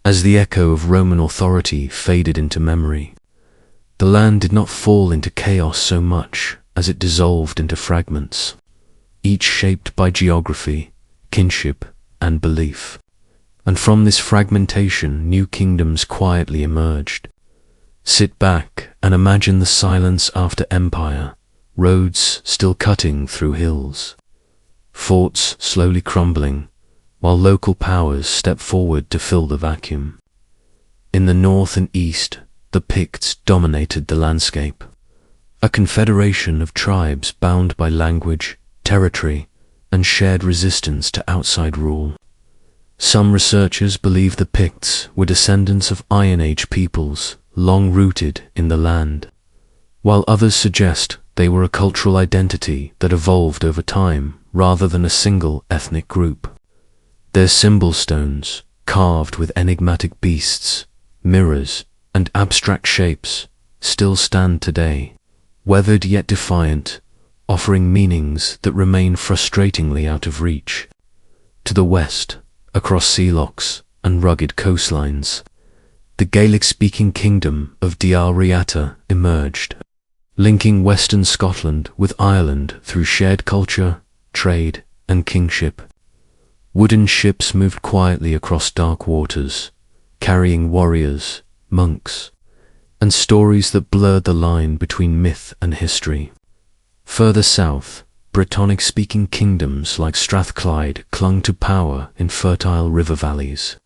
As the echo of Roman authority faded into memory, the land did not fall into chaos so much as it dissolved into fragments, each shaped by geography, kinship, and belief. And from this fragmentation, new kingdoms quietly emerged. Sit back and imagine the silence after empire, roads still cutting through hills, forts slowly crumbling, while local powers step forward to fill the vacuum. In the north and east, the Picts dominated the landscape, a confederation of tribes bound by language, territory, and shared resistance to outside rule. Some researchers believe the Picts were descendants of Iron Age peoples long rooted in the land, while others suggest they were a cultural identity that evolved over time rather than a single ethnic group. Their symbol stones, carved with enigmatic beasts, mirrors, and abstract shapes, still stand today, weathered yet defiant, offering meanings that remain frustratingly out of reach. To the west, across sea locks and rugged coastlines, the Gaelic-speaking kingdom of diaspora emerged, linking western Scotland with Ireland through shared culture, trade, and kingship. Wooden ships moved quietly across dark waters, carrying warriors, monks, and stories that blurred the line between myth and history. Further south, Brittonic-speaking kingdoms like Strathclyde clung to power in fertile river valleys,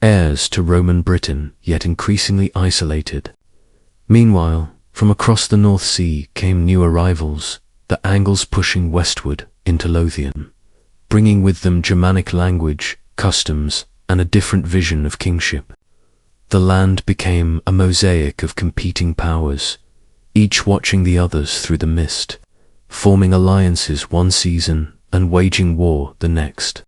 heirs to Roman Britain yet increasingly isolated. Meanwhile, from across the North Sea came new arrivals, the Angles pushing westward into Lothian, bringing with them Germanic language, customs, and a different vision of kingship. The land became a mosaic of competing powers, each watching the others through the mist, forming alliances one season and waging war the next.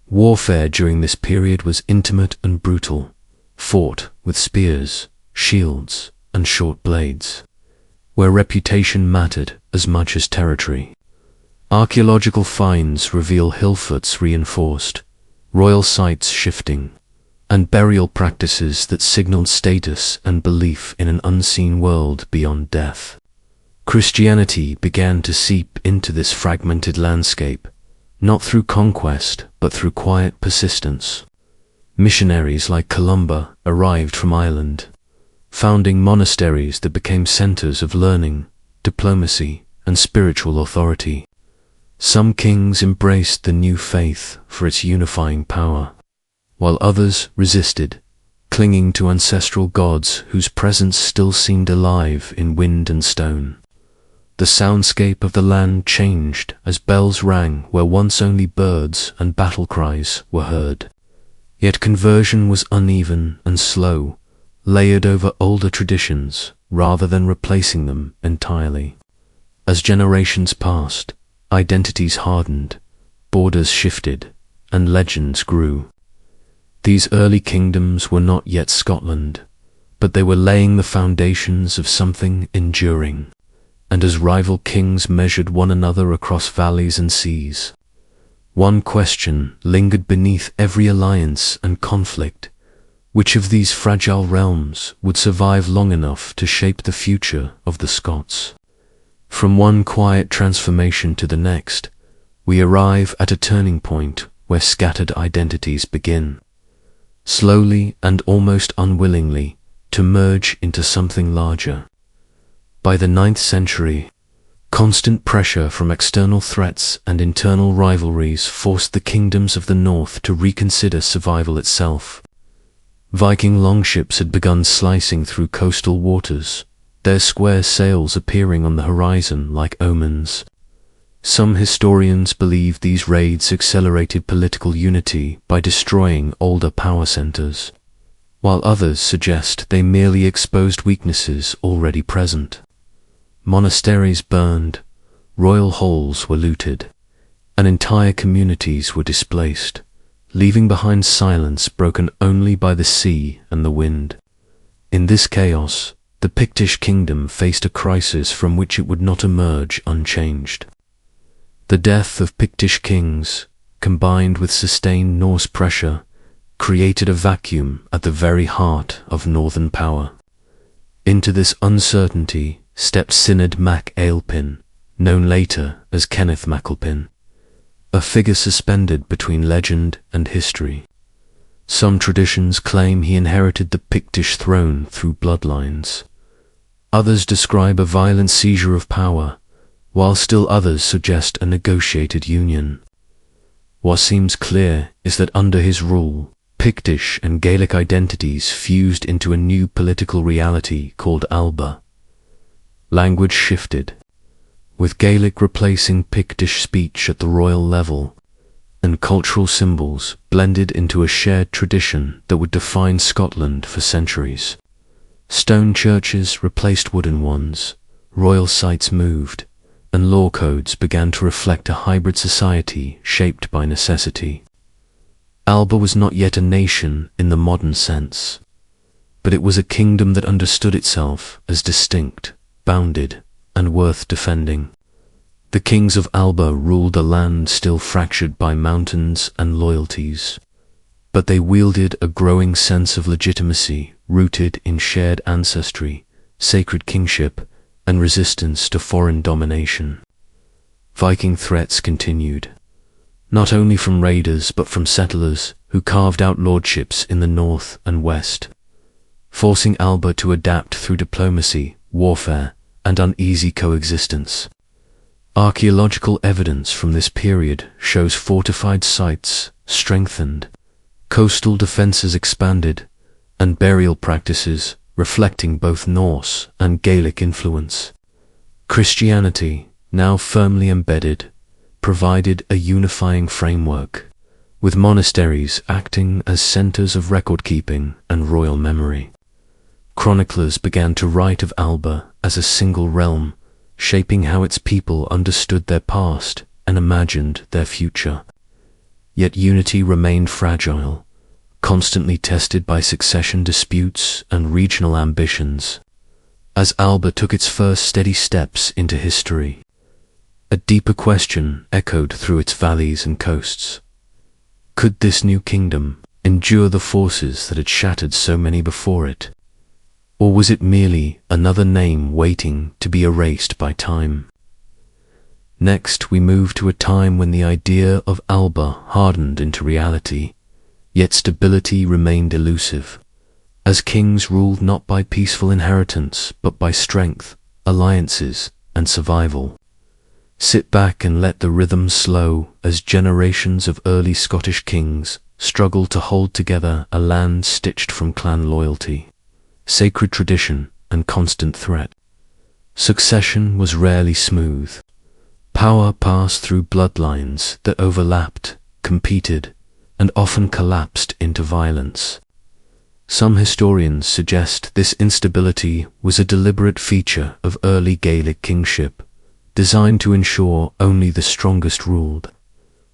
Warfare during this period was intimate and brutal, fought with spears, shields, and short blades, where reputation mattered as much as territory. Archaeological finds reveal hill forts reinforced, royal sites shifting, and burial practices that signaled status and belief in an unseen world beyond death. Christianity began to seep into this fragmented landscape, not through conquest, but through quiet persistence. Missionaries like Columba arrived from Ireland, founding monasteries that became centers of learning, diplomacy, and spiritual authority. Some kings embraced the new faith for its unifying power, while others resisted, clinging to ancestral gods whose presence still seemed alive in wind and stone. The soundscape of the land changed as bells rang where once only birds and battle cries were heard. Yet conversion was uneven and slow, layered over older traditions rather than replacing them entirely. As generations passed, identities hardened, borders shifted, and legends grew. These early kingdoms were not yet Scotland, but they were laying the foundations of something enduring. And as rival kings measured one another across valleys and seas, one question lingered beneath every alliance and conflict: which of these fragile realms would survive long enough to shape the future of the Scots? From one quiet transformation to the next, we arrive at a turning point where scattered identities begin, slowly and almost unwillingly, to merge into something larger. By the 9th century, constant pressure from external threats and internal rivalries forced the kingdoms of the north to reconsider survival itself. Viking longships had begun slicing through coastal waters, their square sails appearing on the horizon like omens. Some historians believe these raids accelerated political unity by destroying older power centers, while others suggest they merely exposed weaknesses already present. Monasteries burned, royal halls were looted, and entire communities were displaced, leaving behind silence broken only by the sea and the wind. In this chaos, the Pictish kingdom faced a crisis from which it would not emerge unchanged. The death of Pictish kings, combined with sustained Norse pressure, created a vacuum at the very heart of northern power. Into this uncertainty stepped Synod Mac Ailpin, known later as Kenneth MacAlpin, a figure suspended between legend and history. Some traditions claim he inherited the Pictish throne through bloodlines. Others describe a violent seizure of power, while still others suggest a negotiated union. What seems clear is that under his rule, Pictish and Gaelic identities fused into a new political reality called Alba. Language shifted, with Gaelic replacing Pictish speech at the royal level, and cultural symbols blended into a shared tradition that would define Scotland for centuries. Stone churches replaced wooden ones, royal sites moved, and law codes began to reflect a hybrid society shaped by necessity. Alba was not yet a nation in the modern sense, but it was a kingdom that understood itself as distinct, bounded, and worth defending. The kings of Alba ruled a land still fractured by mountains and loyalties, but they wielded a growing sense of legitimacy rooted in shared ancestry, sacred kingship, and resistance to foreign domination. Viking threats continued, not only from raiders but from settlers who carved out lordships in the north and west, forcing Alba to adapt through diplomacy, warfare, and uneasy coexistence. Archaeological evidence from this period shows fortified sites strengthened, coastal defences expanded, and burial practices reflecting both Norse and Gaelic influence. Christianity, now firmly embedded, provided a unifying framework, with monasteries acting as centres of record-keeping and royal memory. Chroniclers began to write of Alba as a single realm, shaping how its people understood their past and imagined their future. Yet unity remained fragile, constantly tested by succession disputes and regional ambitions. As Alba took its first steady steps into history, a deeper question echoed through its valleys and coasts. Could this new kingdom endure the forces that had shattered so many before it? Or was it merely another name waiting to be erased by time? Next, we move to a time when the idea of Alba hardened into reality, yet stability remained elusive, as kings ruled not by peaceful inheritance but by strength, alliances, and survival. Sit back and let the rhythm slow as generations of early Scottish kings struggled to hold together a land stitched from clan loyalty, sacred tradition, and constant threat. Succession was rarely smooth. Power passed through bloodlines that overlapped, competed, and often collapsed into violence. Some historians suggest this instability was a deliberate feature of early Gaelic kingship, designed to ensure only the strongest ruled,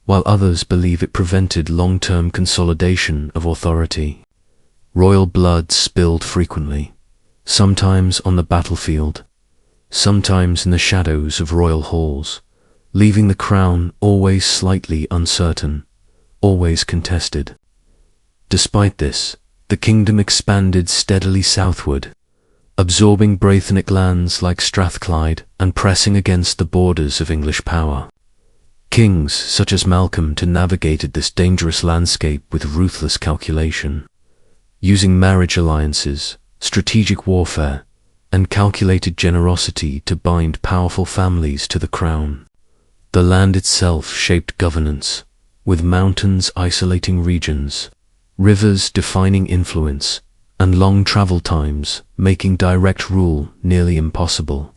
while others believe it prevented long-term consolidation of authority. Royal blood spilled frequently, sometimes on the battlefield, sometimes in the shadows of royal halls, leaving the crown always slightly uncertain, always contested. Despite this, the kingdom expanded steadily southward, absorbing Brythonic lands like Strathclyde and pressing against the borders of English power. Kings such as Malcolm navigated this dangerous landscape with ruthless calculation, using marriage alliances, strategic warfare, and calculated generosity to bind powerful families to the crown. The land itself shaped governance, with mountains isolating regions, rivers defining influence, and long travel times making direct rule nearly impossible.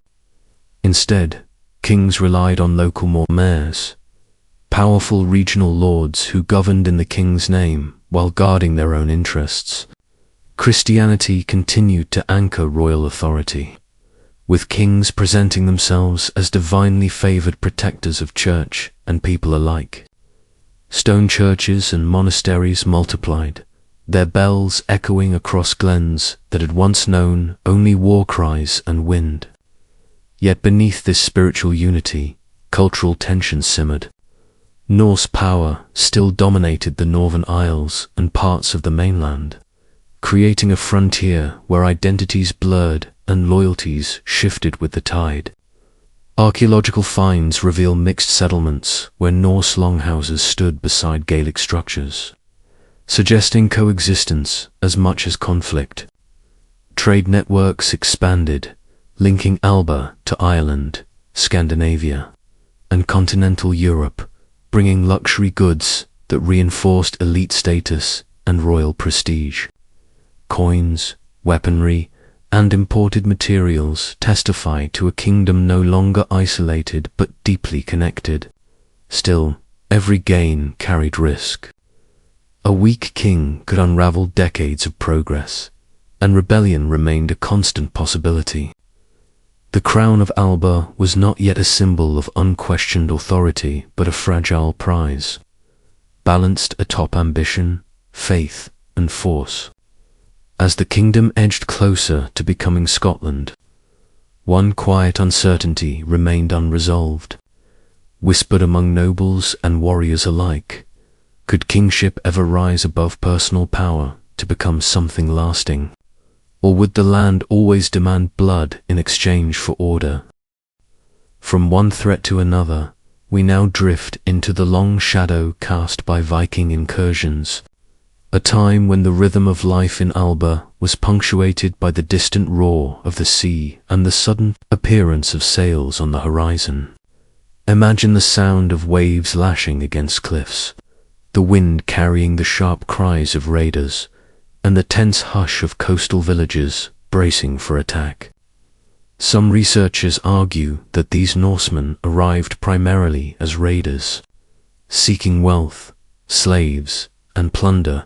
Instead, kings relied on local mormaers, powerful regional lords who governed in the king's name while guarding their own interests. Christianity continued to anchor royal authority, with kings presenting themselves as divinely favored protectors of church and people alike. Stone churches and monasteries multiplied, their bells echoing across glens that had once known only war cries and wind. Yet beneath this spiritual unity, cultural tensions simmered. Norse power still dominated the Northern Isles and parts of the mainland, creating a frontier where identities blurred and loyalties shifted with the tide. Archaeological finds reveal mixed settlements where Norse longhouses stood beside Gaelic structures, suggesting coexistence as much as conflict. Trade networks expanded, linking Alba to Ireland, Scandinavia, and continental Europe, bringing luxury goods that reinforced elite status and royal prestige. Coins, weaponry, and imported materials testify to a kingdom no longer isolated but deeply connected. Still, every gain carried risk. A weak king could unravel decades of progress, and rebellion remained a constant possibility. The crown of Alba was not yet a symbol of unquestioned authority but a fragile prize, balanced atop ambition, faith, and force. As the kingdom edged closer to becoming Scotland, one quiet uncertainty remained unresolved, whispered among nobles and warriors alike. Could kingship ever rise above personal power to become something lasting? Or would the land always demand blood in exchange for order? From one threat to another, we now drift into the long shadow cast by Viking incursions, a time when the rhythm of life in Alba was punctuated by the distant roar of the sea and the sudden appearance of sails on the horizon. Imagine the sound of waves lashing against cliffs, the wind carrying the sharp cries of raiders, and the tense hush of coastal villages bracing for attack. Some researchers argue that these Norsemen arrived primarily as raiders, seeking wealth, slaves, and plunder,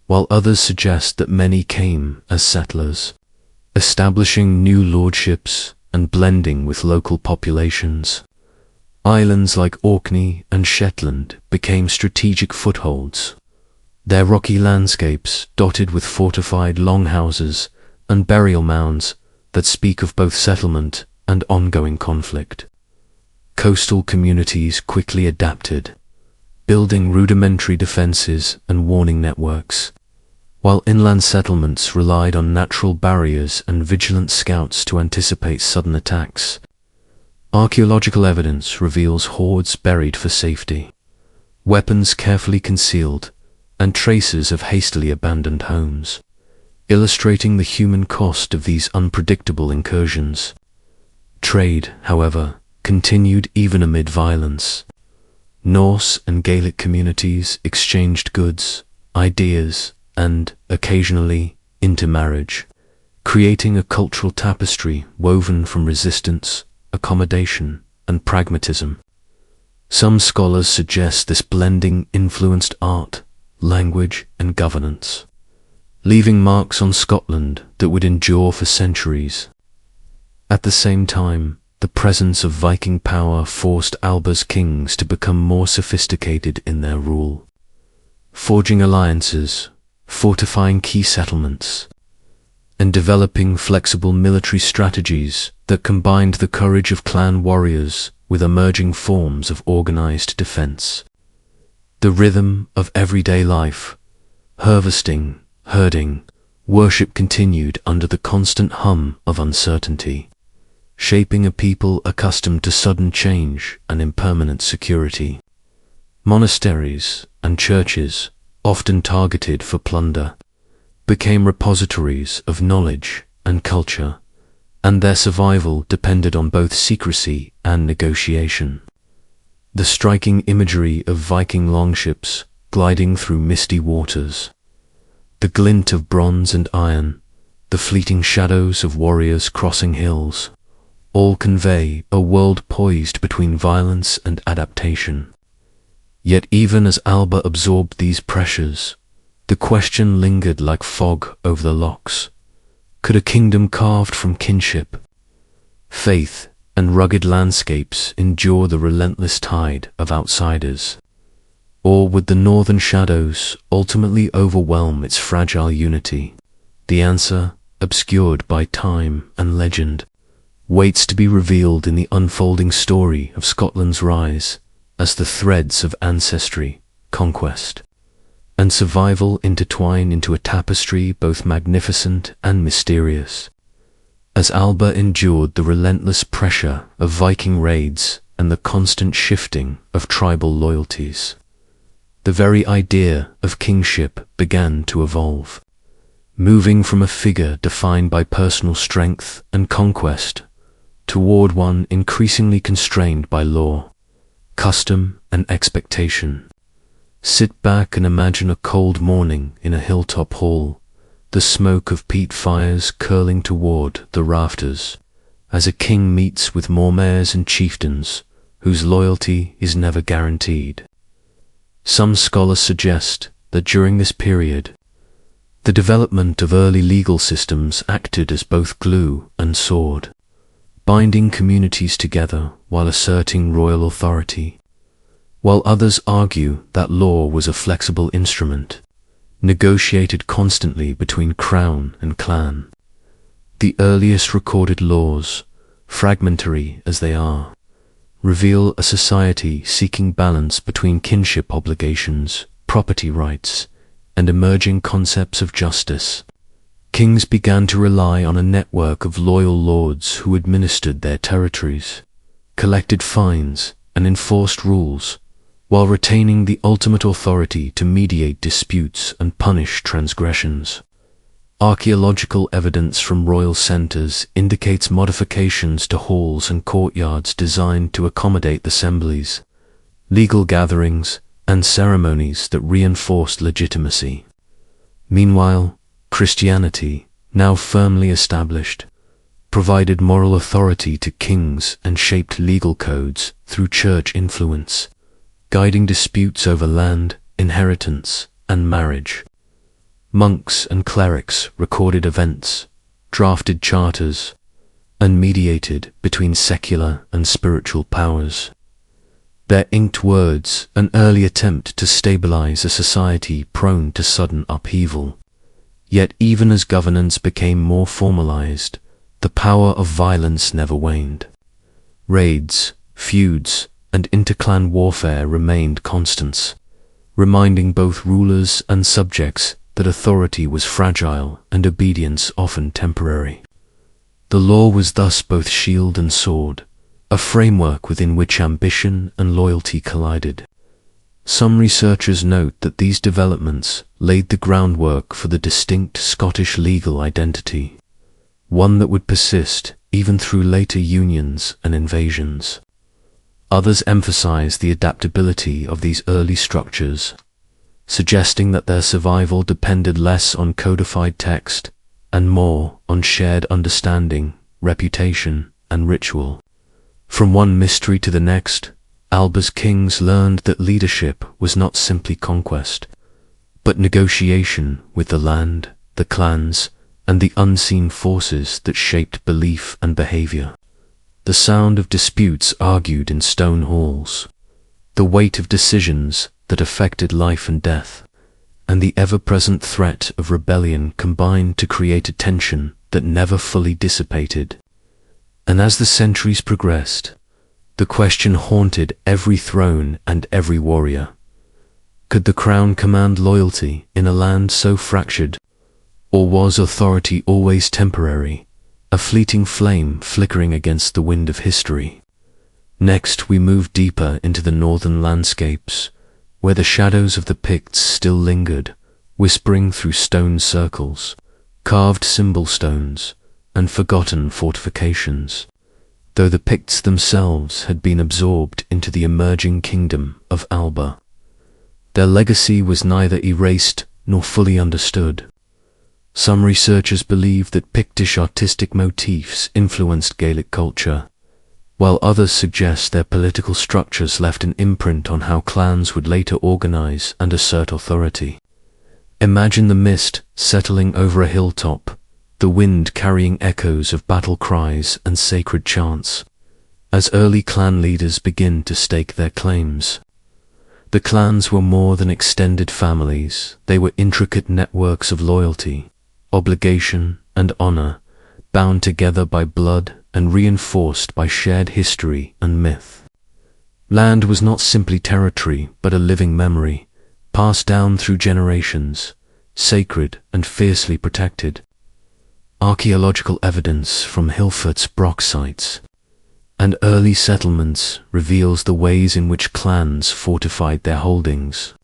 while others suggest that many came as settlers, establishing new lordships and blending with local populations. Islands like Orkney and Shetland became strategic footholds, their rocky landscapes dotted with fortified longhouses and burial mounds that speak of both settlement and ongoing conflict. Coastal communities quickly adapted, building rudimentary defenses and warning networks, while inland settlements relied on natural barriers and vigilant scouts to anticipate sudden attacks. Archaeological evidence reveals hoards buried for safety, weapons carefully concealed, and traces of hastily abandoned homes, illustrating the human cost of these unpredictable incursions. Trade, however, continued even amid violence. Norse and Gaelic communities exchanged goods, ideas, and, occasionally, intermarriage, creating a cultural tapestry woven from resistance, accommodation, and pragmatism. Some scholars suggest this blending influenced art, language, and governance, leaving marks on Scotland that would endure for centuries. At the same time, the presence of Viking power forced Alba's kings to become more sophisticated in their rule, forging alliances, fortifying key settlements, and developing flexible military strategies that combined the courage of clan warriors with emerging forms of organized defense. The rhythm of everyday life, harvesting, herding, worship continued under the constant hum of uncertainty, shaping a people accustomed to sudden change and impermanent security. Monasteries and churches, often targeted for plunder, became repositories of knowledge and culture, and their survival depended on both secrecy and negotiation. The striking imagery of Viking longships gliding through misty waters, the glint of bronze and iron, the fleeting shadows of warriors crossing hills, all convey a world poised between violence and adaptation. Yet even as Alba absorbed these pressures, the question lingered like fog over the locks. Could a kingdom carved from kinship, faith, and rugged landscapes endure the relentless tide of outsiders? Or would the northern shadows ultimately overwhelm its fragile unity? The answer, obscured by time and legend, waits to be revealed in the unfolding story of Scotland's rise as the threads of ancestry, conquest, and survival intertwine into a tapestry both magnificent and mysterious. As Alba endured the relentless pressure of Viking raids and the constant shifting of tribal loyalties, the very idea of kingship began to evolve, moving from a figure defined by personal strength and conquest toward one increasingly constrained by law, custom, and expectation. Sit back and imagine a cold morning in a hilltop hall, the smoke of peat fires curling toward the rafters, as a king meets with mormaers and chieftains whose loyalty is never guaranteed. Some scholars suggest that during this period, the development of early legal systems acted as both glue and sword, binding communities together while asserting royal authority, while others argue that law was a flexible instrument, negotiated constantly between crown and clan. The earliest recorded laws, fragmentary as they are, reveal a society seeking balance between kinship obligations, property rights, and emerging concepts of justice. Kings began to rely on a network of loyal lords who administered their territories, collected fines, and enforced rules, while retaining the ultimate authority to mediate disputes and punish transgressions. Archaeological evidence from royal centers indicates modifications to halls and courtyards designed to accommodate assemblies, legal gatherings, and ceremonies that reinforced legitimacy. Meanwhile, Christianity, now firmly established, provided moral authority to kings and shaped legal codes through church influence, guiding disputes over land, inheritance, and marriage. Monks and clerics recorded events, drafted charters, and mediated between secular and spiritual powers. Their inked words, an early attempt to stabilize a society prone to sudden upheaval. Yet even as governance became more formalized, the power of violence never waned. Raids, feuds, and interclan warfare remained constants, reminding both rulers and subjects that authority was fragile and obedience often temporary. The law was thus both shield and sword, a framework within which ambition and loyalty collided. Some researchers note that these developments laid the groundwork for the distinct Scottish legal identity, one that would persist even through later unions and invasions. Others emphasize the adaptability of these early structures, suggesting that their survival depended less on codified text and more on shared understanding, reputation, and ritual. From one mystery to the next, Alba's kings learned that leadership was not simply conquest, but negotiation with the land, the clans, and the unseen forces that shaped belief and behavior. The sound of disputes argued in stone halls, the weight of decisions that affected life and death, and the ever-present threat of rebellion combined to create a tension that never fully dissipated. And as the centuries progressed, the question haunted every throne and every warrior. Could the crown command loyalty in a land so fractured, or was authority always temporary, a fleeting flame flickering against the wind of history? Next we move deeper into the northern landscapes, where the shadows of the Picts still lingered, whispering through stone circles, carved symbol stones, and forgotten fortifications, though the Picts themselves had been absorbed into the emerging kingdom of Alba. Their legacy was neither erased nor fully understood. Some researchers believe that Pictish artistic motifs influenced Gaelic culture, while others suggest their political structures left an imprint on how clans would later organize and assert authority. Imagine the mist settling over a hilltop, the wind carrying echoes of battle cries and sacred chants, as early clan leaders begin to stake their claims. The clans were more than extended families, they were intricate networks of loyalty, obligation, and honor, bound together by blood and reinforced by shared history and myth. Land was not simply territory, but a living memory, passed down through generations, sacred and fiercely protected. Archaeological evidence from Hilfert's Brock sites and early settlements reveals the ways in which clans fortified their holdings,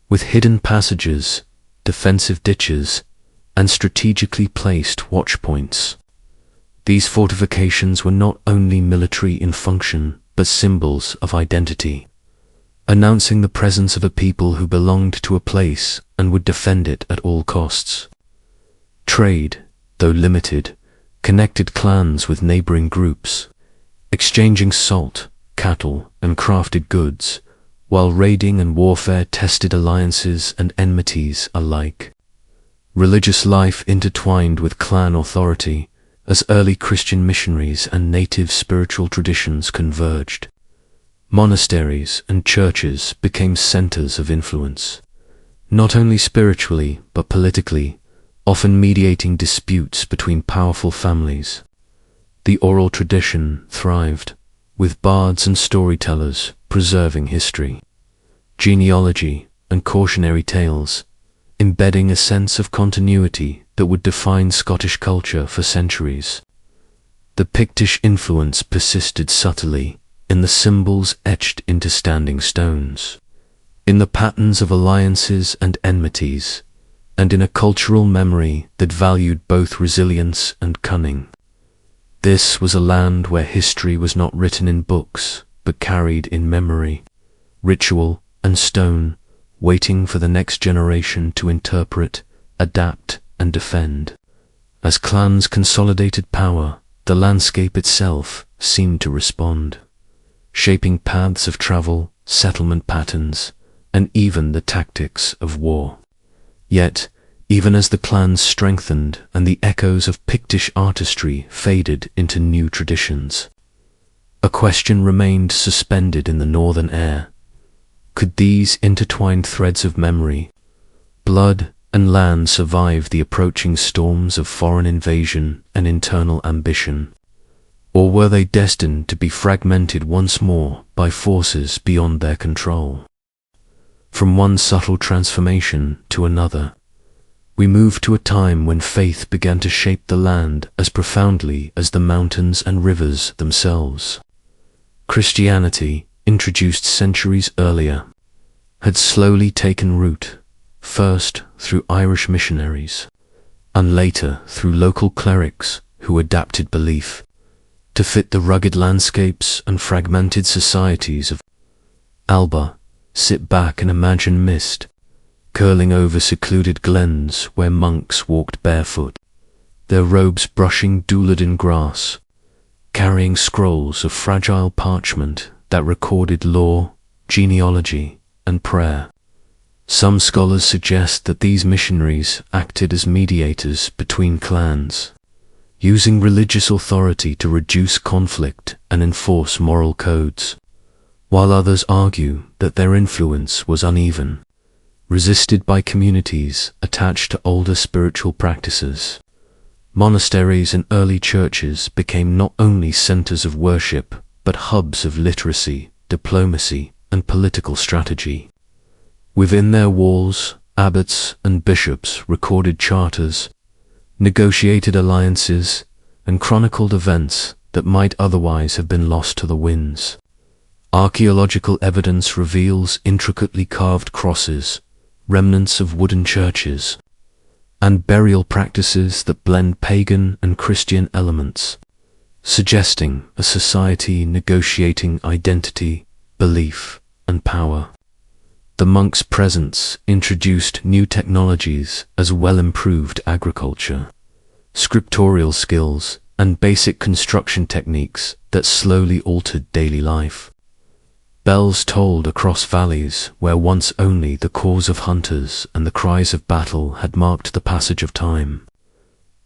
with hidden passages, defensive ditches, and strategically placed watchpoints. These fortifications were not only military in function, but symbols of identity, announcing the presence of a people who belonged to a place and would defend it at all costs. Trade, though limited, connected clans with neighboring groups, exchanging salt, cattle, and crafted goods, while raiding and warfare tested alliances and enmities alike. Religious life intertwined with clan authority as early Christian missionaries and native spiritual traditions converged. Monasteries and churches became centers of influence, not only spiritually but politically, often mediating disputes between powerful families. The oral tradition thrived, with bards and storytellers preserving history, genealogy, and cautionary tales, embedding a sense of continuity that would define Scottish culture for centuries. The Pictish influence persisted subtly in the symbols etched into standing stones, in the patterns of alliances and enmities, and in a cultural memory that valued both resilience and cunning. This was a land where history was not written in books, but carried in memory, ritual, and stone, waiting for the next generation to interpret, adapt, and defend. As clans consolidated power, the landscape itself seemed to respond, shaping paths of travel, settlement patterns, and even the tactics of war. Yet, even as the clans strengthened and the echoes of Pictish artistry faded into new traditions, a question remained suspended in the northern air. Could these intertwined threads of memory, blood, and land survive the approaching storms of foreign invasion and internal ambition? Or were they destined to be fragmented once more by forces beyond their control? From one subtle transformation to another, we moved to a time when faith began to shape the land as profoundly as the mountains and rivers themselves. Christianity, introduced centuries earlier, had slowly taken root, first through Irish missionaries, and later through local clerics who adapted belief to fit the rugged landscapes and fragmented societies of Alba. Sit back and imagine mist, curling over secluded glens where monks walked barefoot, their robes brushing Douladan grass, carrying scrolls of fragile parchment that recorded law, genealogy, and prayer. Some scholars suggest that these missionaries acted as mediators between clans, using religious authority to reduce conflict and enforce moral codes, while others argue that their influence was uneven, resisted by communities attached to older spiritual practices. Monasteries and early churches became not only centers of worship, but hubs of literacy, diplomacy, and political strategy. Within their walls, abbots and bishops recorded charters, negotiated alliances, and chronicled events that might otherwise have been lost to the winds. Archaeological evidence reveals intricately carved crosses, remnants of wooden churches, and burial practices that blend pagan and Christian elements, suggesting a society negotiating identity, belief, and power. The monks' presence introduced new technologies as well improved agriculture, scriptorial skills, and basic construction techniques that slowly altered daily life. Bells tolled across valleys where once only the calls of hunters and the cries of battle had marked the passage of time.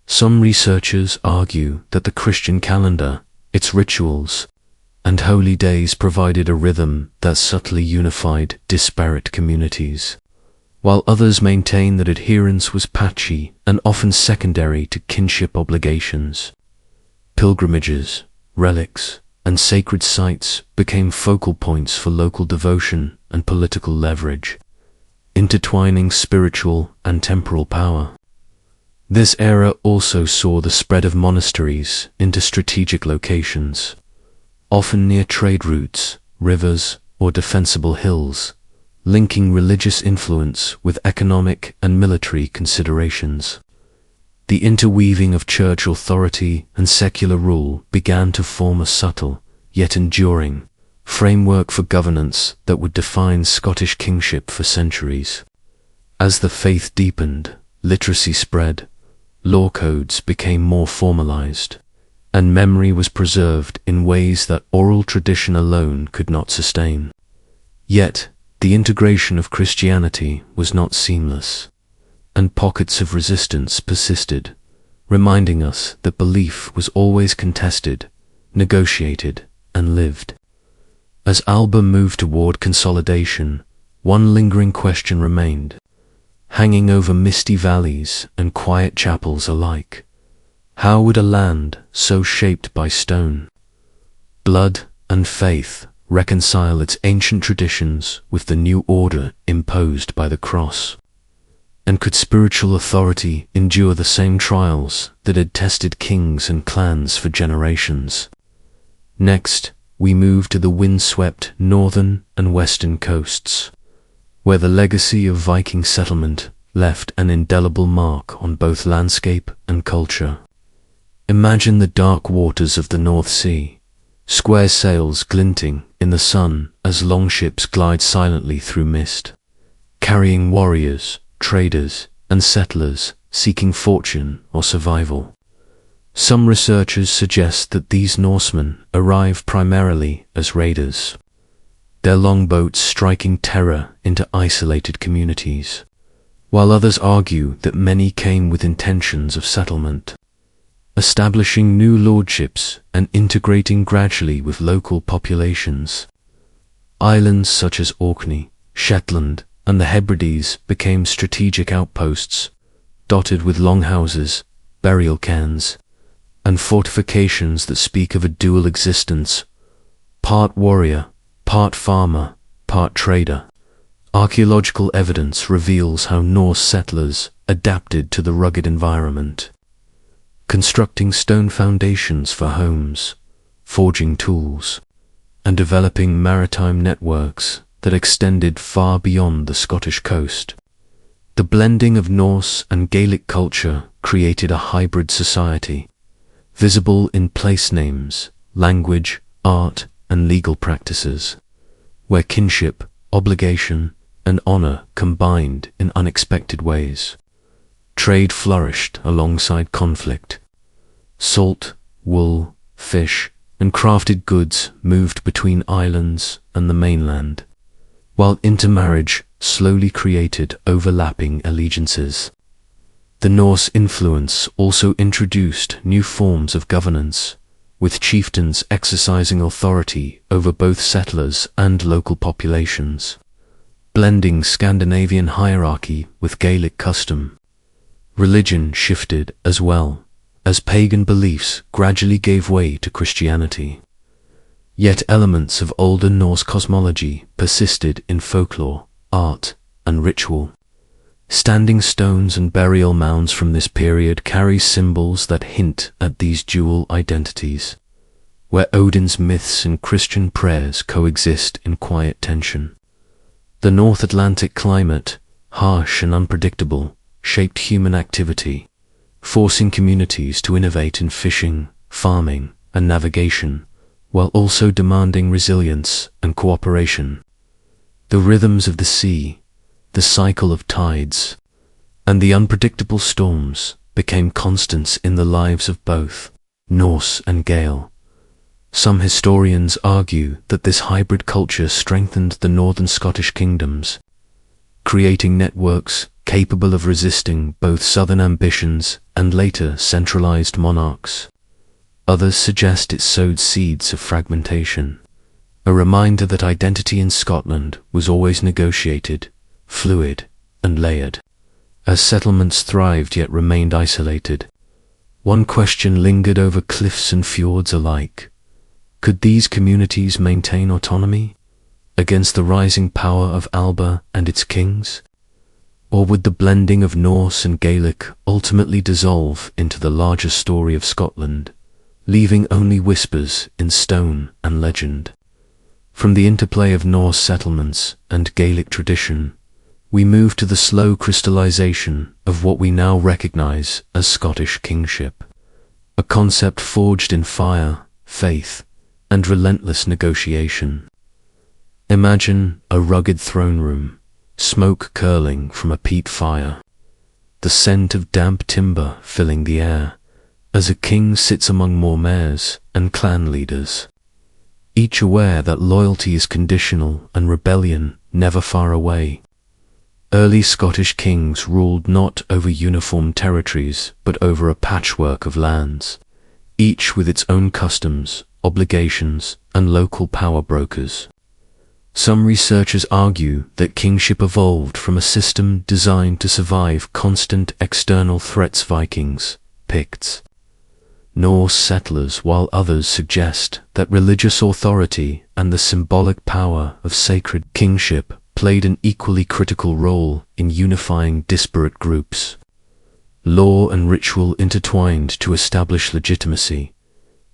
Some researchers argue that the Christian calendar, its rituals, and holy days provided a rhythm that subtly unified disparate communities, while others maintain that adherence was patchy and often secondary to kinship obligations. Pilgrimages, relics, and sacred sites became focal points for local devotion and political leverage, intertwining spiritual and temporal power. This era also saw the spread of monasteries into strategic locations, often near trade routes, rivers, or defensible hills, linking religious influence with economic and military considerations. The interweaving of church authority and secular rule began to form a subtle, yet enduring, framework for governance that would define Scottish kingship for centuries. As the faith deepened, literacy spread, law codes became more formalized, and memory was preserved in ways that oral tradition alone could not sustain. Yet, the integration of Christianity was not seamless, and pockets of resistance persisted, reminding us that belief was always contested, negotiated, and lived. As Alba moved toward consolidation, one lingering question remained, hanging over misty valleys and quiet chapels alike. How would a land so shaped by stone, blood, and faith reconcile its ancient traditions with the new order imposed by the cross? And could spiritual authority endure the same trials that had tested kings and clans for generations? Next, we move to the wind-swept northern and western coasts, where the legacy of Viking settlement left an indelible mark on both landscape and culture. Imagine the dark waters of the North Sea, square sails glinting in the sun as longships glide silently through mist, carrying warriors, traders, and settlers seeking fortune or survival. Some researchers suggest that these Norsemen arrived primarily as raiders, their longboats striking terror into isolated communities, while others argue that many came with intentions of settlement, establishing new lordships and integrating gradually with local populations. Islands such as Orkney, Shetland, and the Hebrides became strategic outposts, dotted with longhouses, burial cairns, and fortifications that speak of a dual existence, part warrior, part farmer, part trader. Archaeological evidence reveals how Norse settlers adapted to the rugged environment, constructing stone foundations for homes, forging tools, and developing maritime networks that extended far beyond the Scottish coast. The blending of Norse and Gaelic culture created a hybrid society, visible in place names, language, art, and legal practices, where kinship, obligation, and honor combined in unexpected ways. Trade flourished alongside conflict. Salt, wool, fish, and crafted goods moved between islands and the mainland, while intermarriage slowly created overlapping allegiances. The Norse influence also introduced new forms of governance, with chieftains exercising authority over both settlers and local populations, blending Scandinavian hierarchy with Gaelic custom. Religion shifted as well, as pagan beliefs gradually gave way to Christianity. Yet elements of older Norse cosmology persisted in folklore, art, and ritual. Standing stones and burial mounds from this period carry symbols that hint at these dual identities, where Odin's myths and Christian prayers coexist in quiet tension. The North Atlantic climate, harsh and unpredictable, shaped human activity, forcing communities to innovate in fishing, farming, and navigation, while also demanding resilience and cooperation. The rhythms of the sea, the cycle of tides, and the unpredictable storms became constants in the lives of both Norse and Gael. Some historians argue that this hybrid culture strengthened the northern Scottish kingdoms, creating networks capable of resisting both southern ambitions and later centralized monarchs. Others suggest it sowed seeds of fragmentation, a reminder that identity in Scotland was always negotiated, fluid, and layered. As settlements thrived yet remained isolated, one question lingered over cliffs and fjords alike. Could these communities maintain autonomy against the rising power of Alba and its kings? Or would the blending of Norse and Gaelic ultimately dissolve into the larger story of Scotland, leaving only whispers in stone and legend? From the interplay of Norse settlements and Gaelic tradition, we move to the slow crystallization of what we now recognize as Scottish kingship, a concept forged in fire, faith, and relentless negotiation. Imagine a rugged throne room, smoke curling from a peat fire, the scent of damp timber filling the air, as a king sits among mormaers and clan leaders, each aware that loyalty is conditional and rebellion never far away. Early Scottish kings ruled not over uniform territories, but over a patchwork of lands, each with its own customs, obligations, and local power brokers. Some researchers argue that kingship evolved from a system designed to survive constant external threats: Vikings, Picts, Norse settlers, while others suggest that religious authority and the symbolic power of sacred kingship played an equally critical role in unifying disparate groups. Law and ritual intertwined to establish legitimacy.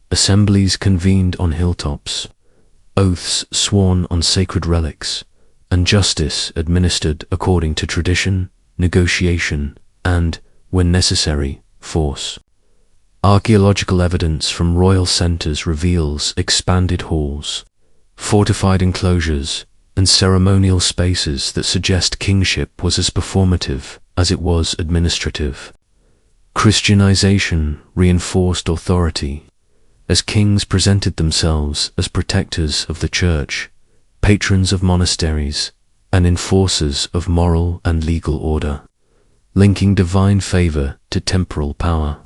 Assemblies convened on hilltops, oaths sworn on sacred relics, and justice administered according to tradition, negotiation, and, when necessary, force. Archaeological evidence from royal centers reveals expanded halls, fortified enclosures, and ceremonial spaces that suggest kingship was as performative as it was administrative. Christianization reinforced authority, as kings presented themselves as protectors of the church, patrons of monasteries, and enforcers of moral and legal order, linking divine favor to temporal power.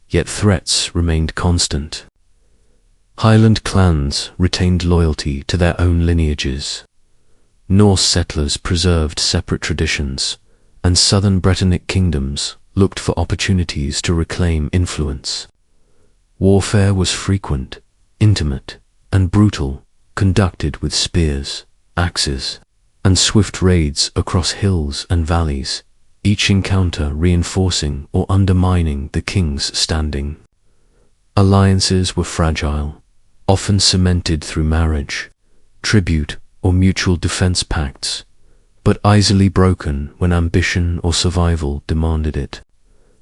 Yet threats remained constant. Highland clans retained loyalty to their own lineages. Norse settlers preserved separate traditions, and southern Brittonic kingdoms looked for opportunities to reclaim influence. Warfare was frequent, intimate, and brutal, conducted with spears, axes, and swift raids across hills and valleys, each encounter reinforcing or undermining the king's standing. Alliances were fragile, often cemented through marriage, tribute, or mutual defense pacts, but easily broken when ambition or survival demanded it.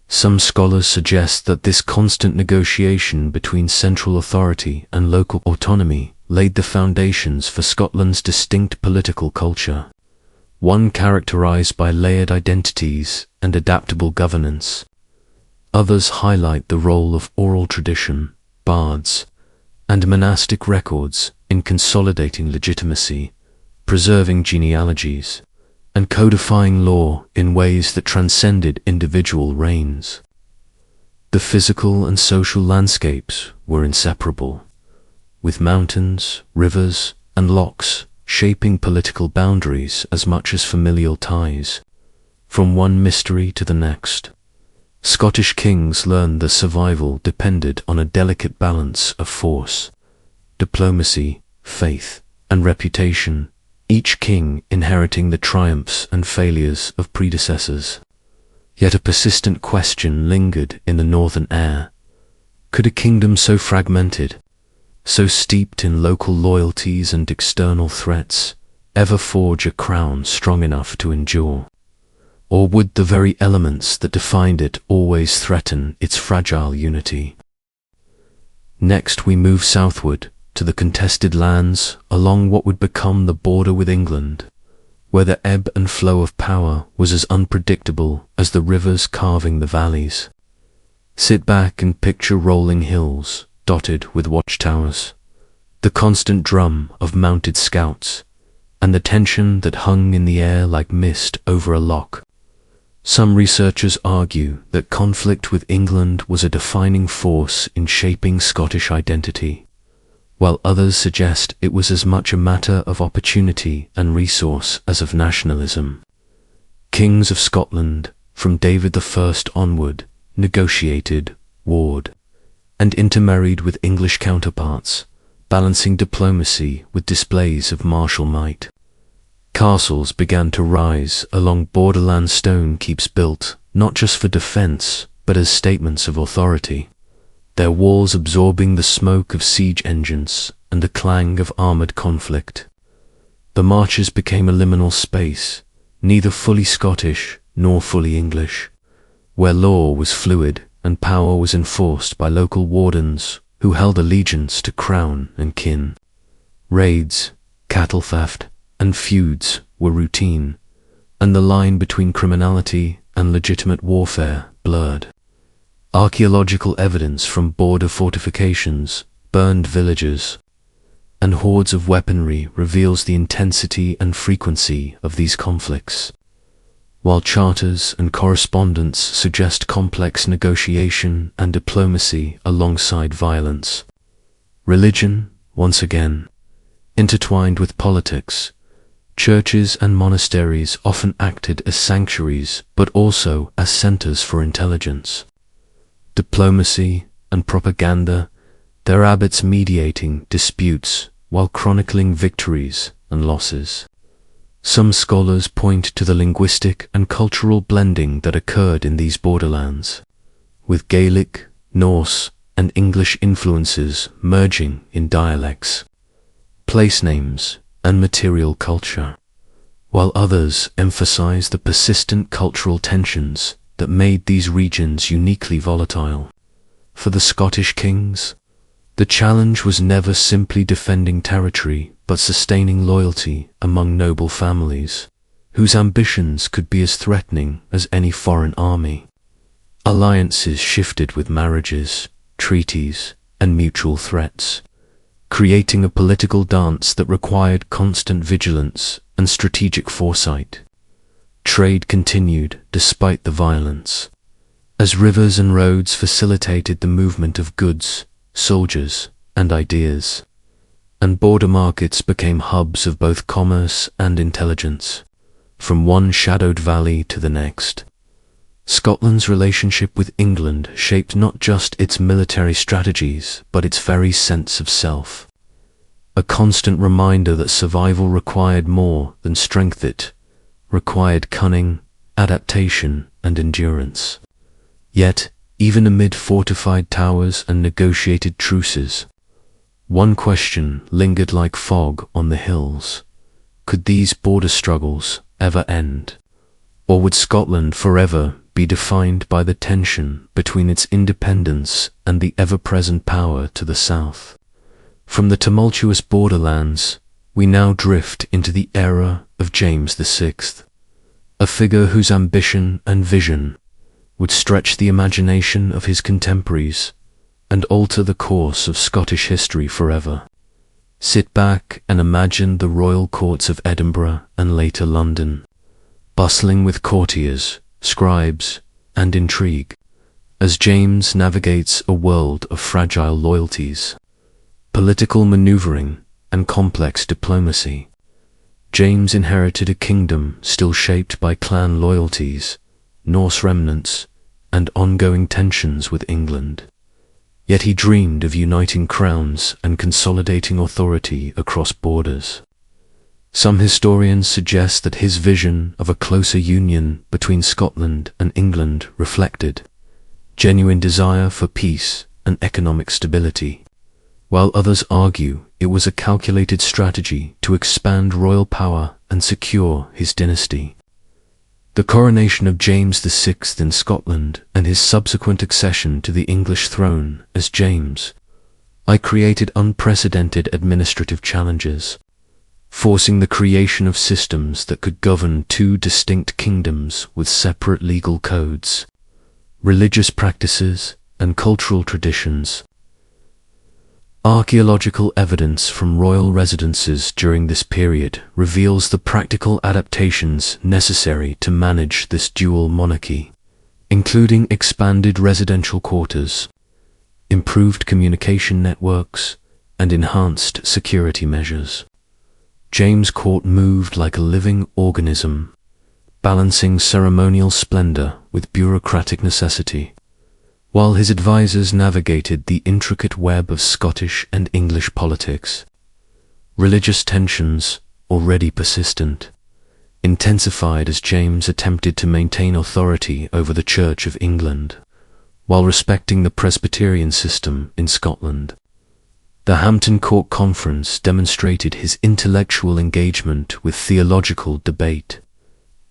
Some scholars suggest that this constant negotiation between central authority and local autonomy laid the foundations for Scotland's distinct political culture, one characterized by layered identities and adaptable governance. Others highlight the role of oral tradition, bards, and monastic records in consolidating legitimacy, preserving genealogies, and codifying law in ways that transcended individual reigns. The physical and social landscapes were inseparable, with mountains, rivers, and lochs shaping political boundaries as much as familial ties. From one mystery to the next, Scottish kings learned that survival depended on a delicate balance of force, diplomacy, faith, and reputation, each king inheriting the triumphs and failures of predecessors. Yet a persistent question lingered in the northern air. Could a kingdom so fragmented, so steeped in local loyalties and external threats, ever forge a crown strong enough to endure? Or would the very elements that defined it always threaten its fragile unity? Next we move southward to the contested lands along what would become the border with England, where the ebb and flow of power was as unpredictable as the rivers carving the valleys. Sit back and picture rolling hills dotted with watchtowers, the constant drum of mounted scouts, and the tension that hung in the air like mist over a loch. Some researchers argue that conflict with England was a defining force in shaping Scottish identity, while others suggest it was as much a matter of opportunity and resource as of nationalism. Kings of Scotland, from David I onward, negotiated, warred, and intermarried with English counterparts, balancing diplomacy with displays of martial might. Castles began to rise along borderland, stone keeps built, not just for defense, but as statements of authority, their walls absorbing the smoke of siege engines and the clang of armored conflict. The marches became a liminal space, neither fully Scottish nor fully English, where law was fluid and power was enforced by local wardens who held allegiance to crown and kin. Raids, cattle theft, and feuds were routine, and the line between criminality and legitimate warfare blurred. Archaeological evidence from border fortifications, burned villages, and hordes of weaponry reveals the intensity and frequency of these conflicts, while charters and correspondence suggest complex negotiation and diplomacy alongside violence. Religion, once again, intertwined with politics. Churches and monasteries often acted as sanctuaries, but also as centers for intelligence, diplomacy, and propaganda, their abbots mediating disputes while chronicling victories and losses. Some scholars point to the linguistic and cultural blending that occurred in these borderlands, with Gaelic, Norse, and English influences merging in dialects, place names, and material culture, while others emphasize the persistent cultural tensions that made these regions uniquely volatile. For the Scottish kings, the challenge was never simply defending territory, but sustaining loyalty among noble families, whose ambitions could be as threatening as any foreign army. Alliances shifted with marriages, treaties, and mutual threats, creating a political dance that required constant vigilance and strategic foresight. Trade continued despite the violence, as rivers and roads facilitated the movement of goods, soldiers, and ideas, and border markets became hubs of both commerce and intelligence, from one shadowed valley to the next. Scotland's relationship with England shaped not just its military strategies, but its very sense of self. A constant reminder that survival required more than strength. It required cunning, adaptation, and endurance. Yet, even amid fortified towers and negotiated truces, one question lingered like fog on the hills. Could these border struggles ever end? Or would Scotland forever be defined by the tension between its independence and the ever-present power to the south? From the tumultuous borderlands, we now drift into the era of James VI, a figure whose ambition and vision would stretch the imagination of his contemporaries and alter the course of Scottish history forever. Sit back and imagine the royal courts of Edinburgh and later London, bustling with courtiers, scribes, and intrigue, as James navigates a world of fragile loyalties, political maneuvering, and complex diplomacy. James inherited a kingdom still shaped by clan loyalties, Norse remnants, and ongoing tensions with England. Yet he dreamed of uniting crowns and consolidating authority across borders. Some historians suggest that his vision of a closer union between Scotland and England reflected genuine desire for peace and economic stability, while others argue it was a calculated strategy to expand royal power and secure his dynasty. The coronation of James VI in Scotland and his subsequent accession to the English throne as James I created unprecedented administrative challenges, forcing the creation of systems that could govern two distinct kingdoms with separate legal codes, religious practices, and cultural traditions. Archaeological evidence from royal residences during this period reveals the practical adaptations necessary to manage this dual monarchy, including expanded residential quarters, improved communication networks, and enhanced security measures. James' court moved like a living organism, balancing ceremonial splendor with bureaucratic necessity. while his advisers navigated the intricate web of Scottish and English politics. Religious tensions, already persistent, intensified as James attempted to maintain authority over the Church of England, while respecting the Presbyterian system in Scotland. The Hampton Court Conference demonstrated his intellectual engagement with theological debate,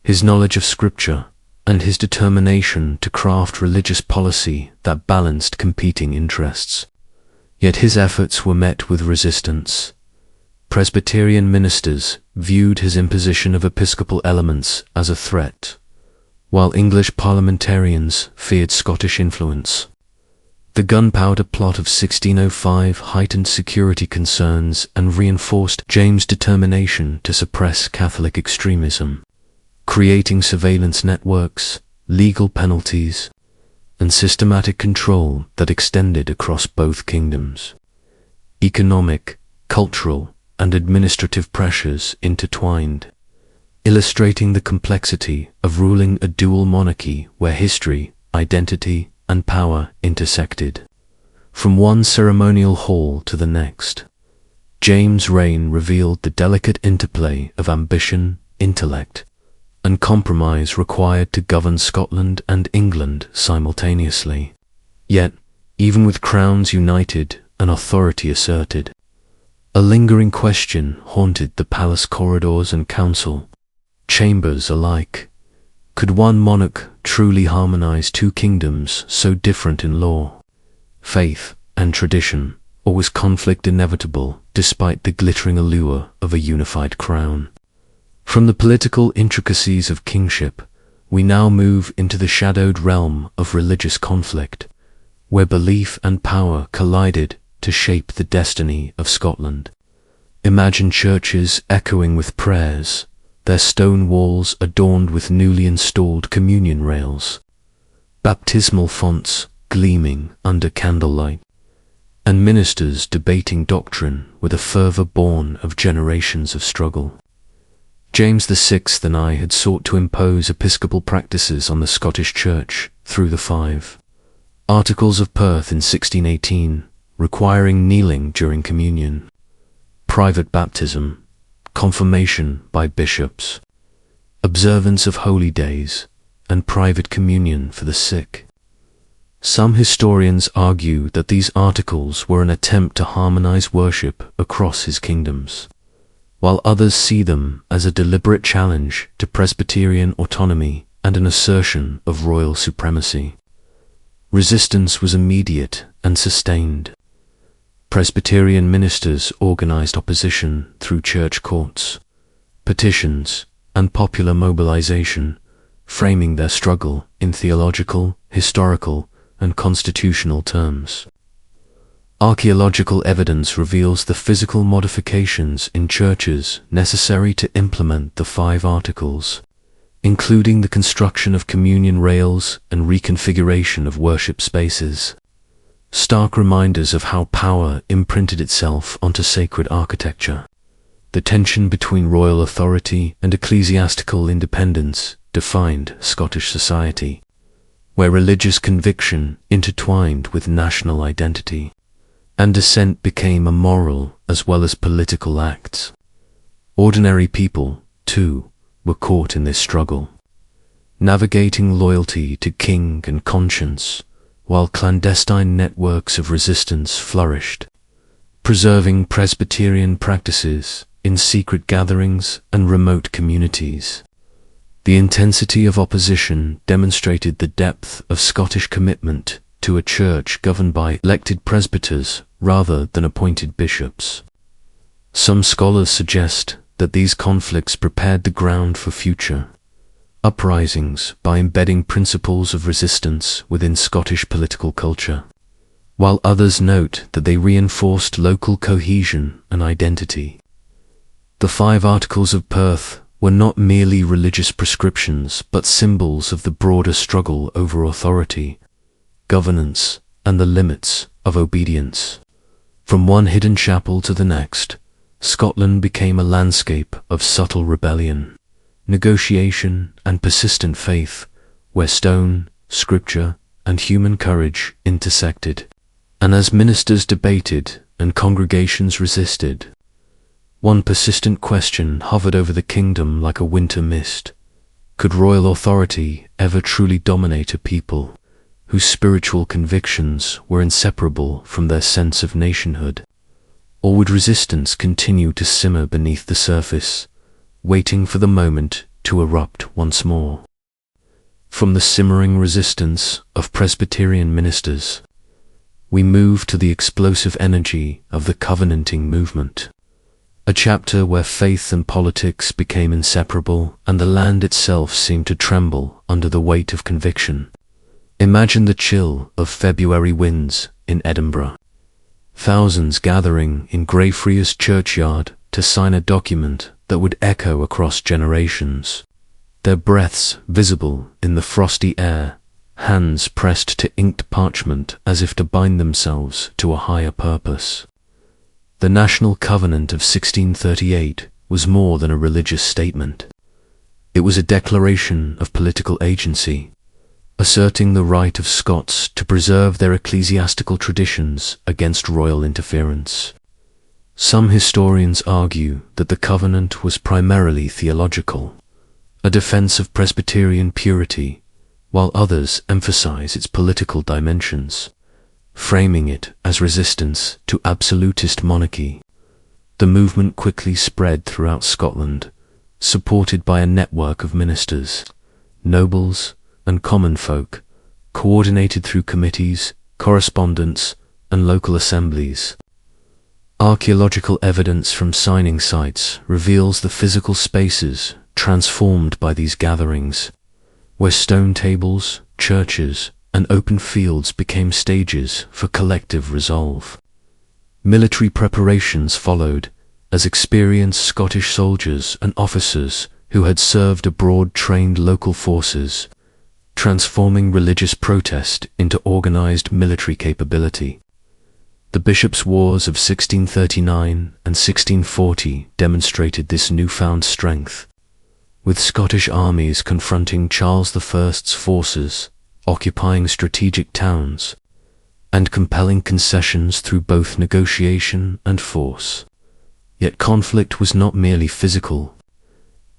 his knowledge of Scripture, and his determination to craft religious policy that balanced competing interests. Yet his efforts were met with resistance. Presbyterian ministers viewed his imposition of episcopal elements as a threat, while English parliamentarians feared Scottish influence. The Gunpowder Plot of 1605 heightened security concerns and reinforced James' determination to suppress Catholic extremism, creating surveillance networks, legal penalties, and systematic control that extended across both kingdoms. Economic, cultural, and administrative pressures intertwined, illustrating the complexity of ruling a dual monarchy where history, identity, and power intersected. From one ceremonial hall to the next, James' reign revealed the delicate interplay of ambition, intellect, and compromise required to govern Scotland and England simultaneously. Yet, even with crowns united and authority asserted, a lingering question haunted the palace corridors and council chambers alike. Could one monarch truly harmonize two kingdoms so different in law, faith, and tradition, or was conflict inevitable despite the glittering allure of a unified crown? From the political intricacies of kingship, we now move into the shadowed realm of religious conflict, where belief and power collided to shape the destiny of Scotland. Imagine churches echoing with prayers, their stone walls adorned with newly installed communion rails, baptismal fonts gleaming under candlelight, and ministers debating doctrine with a fervor born of generations of struggle. James VI and I had sought to impose episcopal practices on the Scottish Church through the 5 Articles of Perth in 1618, requiring kneeling during communion, private baptism, confirmation by bishops, observance of holy days, and private communion for the sick. Some historians argue that these articles were an attempt to harmonize worship across his kingdoms, while others see them as a deliberate challenge to Presbyterian autonomy and an assertion of royal supremacy. Resistance was immediate and sustained. Presbyterian ministers organized opposition through church courts, petitions, and popular mobilization, framing their struggle in theological, historical, and constitutional terms. Archaeological evidence reveals the physical modifications in churches necessary to implement the 5 Articles, including the construction of communion rails and reconfiguration of worship spaces. Stark reminders of how power imprinted itself onto sacred architecture. The tension between royal authority and ecclesiastical independence defined Scottish society, where religious conviction intertwined with national identity, and dissent became a moral as well as political act. Ordinary people, too, were caught in this struggle, navigating loyalty to king and conscience, while clandestine networks of resistance flourished, preserving Presbyterian practices in secret gatherings and remote communities. The intensity of opposition demonstrated the depth of Scottish commitment to a church governed by elected presbyters rather than appointed bishops. Some scholars suggest that these conflicts prepared the ground for future uprisings by embedding principles of resistance within Scottish political culture, while others note that they reinforced local cohesion and identity. The 5 Articles of Perth were not merely religious prescriptions but symbols of the broader struggle over authority, governance, and the limits of obedience. From one hidden chapel to the next, Scotland became a landscape of subtle rebellion, negotiation, and persistent faith, where stone, scripture, and human courage intersected. And as ministers debated and congregations resisted, one persistent question hovered over the kingdom like a winter mist. Could royal authority ever truly dominate a people whose spiritual convictions were inseparable from their sense of nationhood? Or would resistance continue to simmer beneath the surface, waiting for the moment to erupt once more? From the simmering resistance of Presbyterian ministers, we move to the explosive energy of the Covenanting movement, a chapter where faith and politics became inseparable and the land itself seemed to tremble under the weight of conviction. Imagine the chill of February winds in Edinburgh, thousands gathering in Greyfriars churchyard to sign a document that would echo across generations, their breaths visible in the frosty air, hands pressed to inked parchment as if to bind themselves to a higher purpose. The National Covenant of 1638 was more than a religious statement. It was a declaration of political agency, asserting the right of Scots to preserve their ecclesiastical traditions against royal interference. Some historians argue that the covenant was primarily theological, a defense of Presbyterian purity, while others emphasize its political dimensions, framing it as resistance to absolutist monarchy. The movement quickly spread throughout Scotland, supported by a network of ministers, nobles, and common folk, coordinated through committees, correspondence, and local assemblies. Archaeological evidence from signing sites reveals the physical spaces transformed by these gatherings, where stone tables, churches, and open fields became stages for collective resolve. Military preparations followed, as experienced Scottish soldiers and officers who had served abroad trained local forces, transforming religious protest into organized military capability. The Bishops' Wars of 1639 and 1640 demonstrated this newfound strength, with Scottish armies confronting Charles I's forces, occupying strategic towns, and compelling concessions through both negotiation and force. Yet conflict was not merely physical.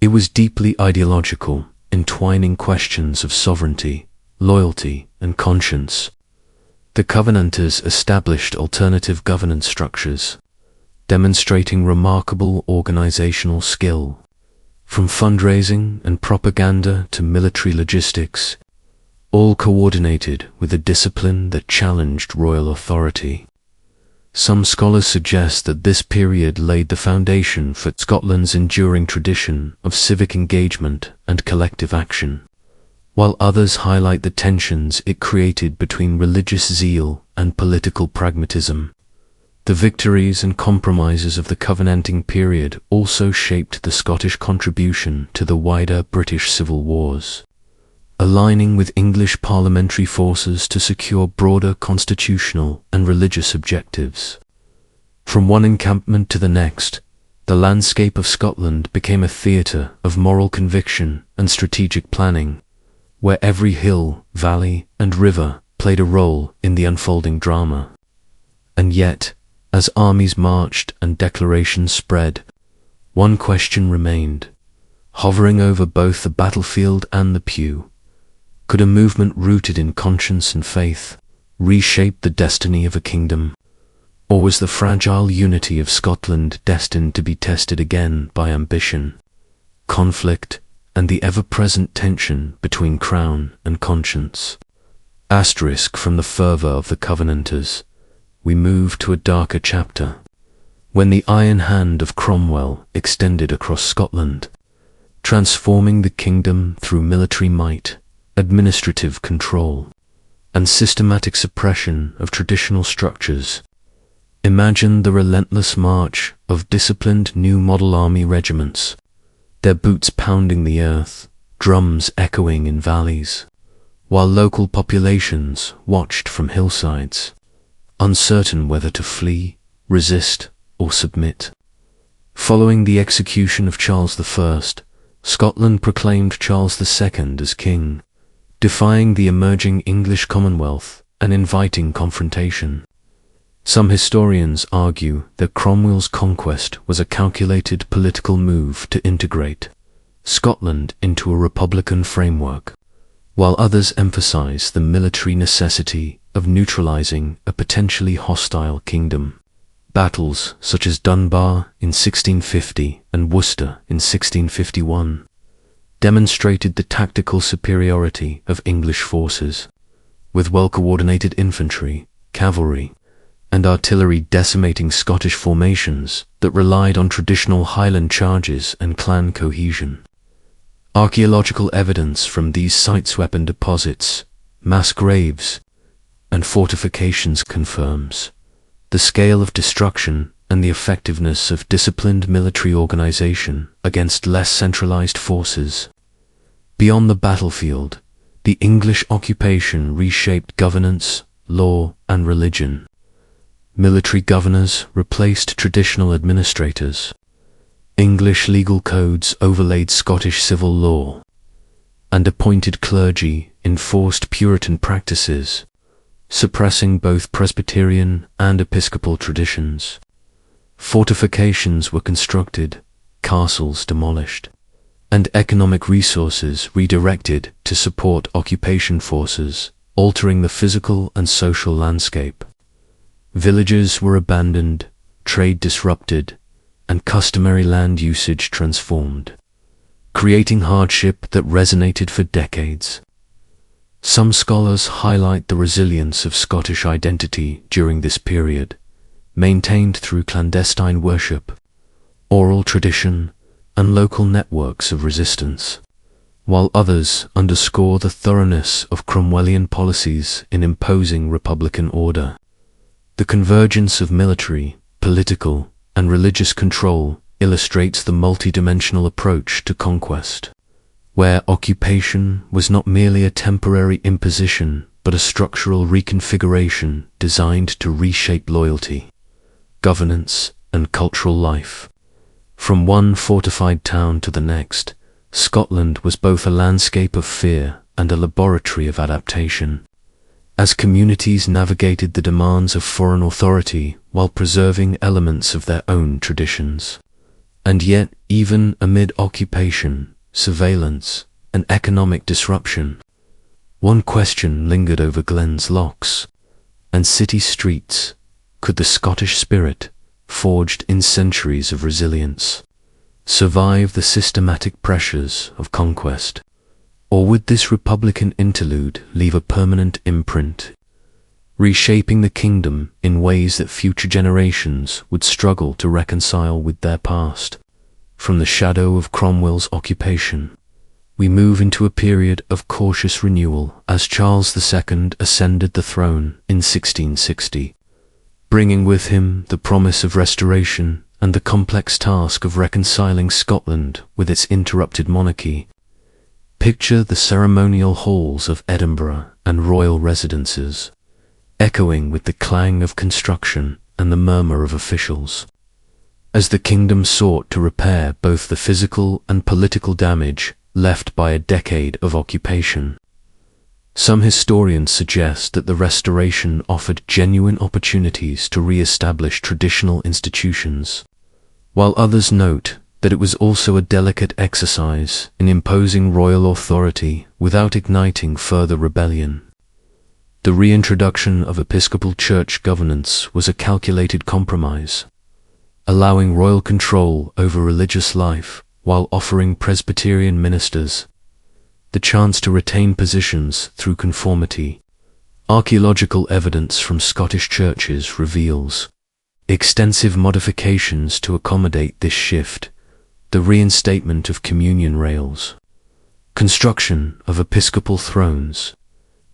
It was deeply ideological, entwining questions of sovereignty, loyalty, and conscience. The Covenanters established alternative governance structures, demonstrating remarkable organizational skill. From fundraising and propaganda to military logistics, all coordinated with a discipline that challenged royal authority. Some scholars suggest that this period laid the foundation for Scotland's enduring tradition of civic engagement and collective action, while others highlight the tensions it created between religious zeal and political pragmatism. The victories and compromises of the Covenanting period also shaped the Scottish contribution to the wider British civil wars, aligning with English parliamentary forces to secure broader constitutional and religious objectives. From one encampment to the next, the landscape of Scotland became a theatre of moral conviction and strategic planning, where every hill, valley, and river played a role in the unfolding drama. And yet, as armies marched and declarations spread, one question remained, hovering over both the battlefield and the pew. Could a movement rooted in conscience and faith reshape the destiny of a kingdom? Or was the fragile unity of Scotland destined to be tested again by ambition, conflict, and the ever-present tension between crown and conscience? Asterisk from the fervour of the Covenanters, we move to a darker chapter, when the iron hand of Cromwell extended across Scotland, transforming the kingdom through military might, administrative control, and systematic suppression of traditional structures. Imagine the relentless march of disciplined new model army regiments, their boots pounding the earth, drums echoing in valleys, while local populations watched from hillsides, uncertain whether to flee, resist, or submit. Following the execution of Charles I, Scotland proclaimed Charles II as king, defying the emerging English Commonwealth and inviting confrontation. Some historians argue that Cromwell's conquest was a calculated political move to integrate Scotland into a republican framework, while others emphasize the military necessity of neutralizing a potentially hostile kingdom. Battles such as Dunbar in 1650 and Worcester in 1651 demonstrated the tactical superiority of English forces, with well-coordinated infantry, cavalry, and artillery decimating Scottish formations that relied on traditional Highland charges and clan cohesion. Archaeological evidence from these site-weapon deposits, mass graves, and fortifications confirms the scale of destruction and the effectiveness of disciplined military organization against less centralized forces. Beyond the battlefield, the English occupation reshaped governance, law, and religion. Military governors replaced traditional administrators. English legal codes overlaid Scottish civil law, and appointed clergy enforced Puritan practices, suppressing both Presbyterian and Episcopal traditions. Fortifications were constructed, castles demolished, and economic resources redirected to support occupation forces, altering the physical and social landscape. Villages were abandoned, trade disrupted, and customary land usage transformed, creating hardship that resonated for decades. Some scholars highlight the resilience of Scottish identity during this period, maintained through clandestine worship, oral tradition, and local networks of resistance, while others underscore the thoroughness of Cromwellian policies in imposing republican order. The convergence of military, political, and religious control illustrates the multidimensional approach to conquest, where occupation was not merely a temporary imposition but a structural reconfiguration designed to reshape loyalty, governance, and cultural life. From one fortified town to the next, Scotland was both a landscape of fear and a laboratory of adaptation, as communities navigated the demands of foreign authority while preserving elements of their own traditions. And yet, even amid occupation, surveillance, and economic disruption, one question lingered over glens, locks, and city streets: could the Scottish spirit, forged in centuries of resilience, survive the systematic pressures of conquest? Or would this republican interlude leave a permanent imprint, reshaping the kingdom in ways that future generations would struggle to reconcile with their past? From the shadow of Cromwell's occupation, we move into a period of cautious renewal as Charles II ascended the throne in 1660, bringing with him the promise of restoration and the complex task of reconciling Scotland with its interrupted monarchy. Picture the ceremonial halls of Edinburgh and royal residences, echoing with the clang of construction and the murmur of officials, as the kingdom sought to repair both the physical and political damage left by a decade of occupation. Some historians suggest that the restoration offered genuine opportunities to re-establish traditional institutions, while others note that it was also a delicate exercise in imposing royal authority without igniting further rebellion. The reintroduction of episcopal church governance was a calculated compromise, allowing royal control over religious life while offering Presbyterian ministers the chance to retain positions through conformity. Archaeological evidence from Scottish churches reveals extensive modifications to accommodate this shift: the reinstatement of communion rails, construction of episcopal thrones,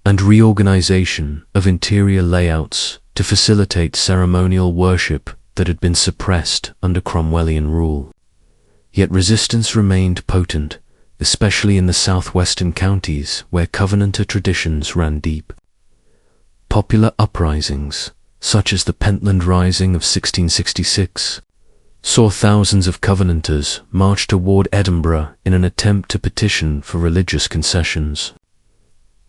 and reorganization of interior layouts to facilitate ceremonial worship that had been suppressed under Cromwellian rule. Yet resistance remained potent, especially in the southwestern counties where Covenanter traditions ran deep. Popular uprisings, such as the Pentland Rising of 1666, saw thousands of Covenanters march toward Edinburgh in an attempt to petition for religious concessions.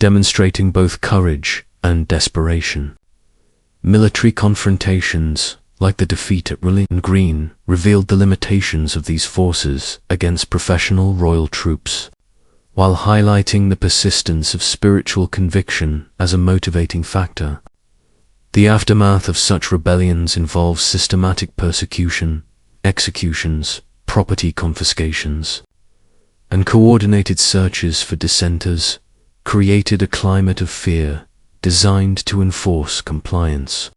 demonstrating both courage and desperation. Military confrontations, like the defeat at R'lyeh and Green, revealed the limitations of these forces against professional royal troops, while highlighting the persistence of spiritual conviction as a motivating factor. The aftermath of such rebellions involves systematic persecution, executions, property confiscations, and coordinated searches for dissenters, created a climate of fear designed to enforce compliance,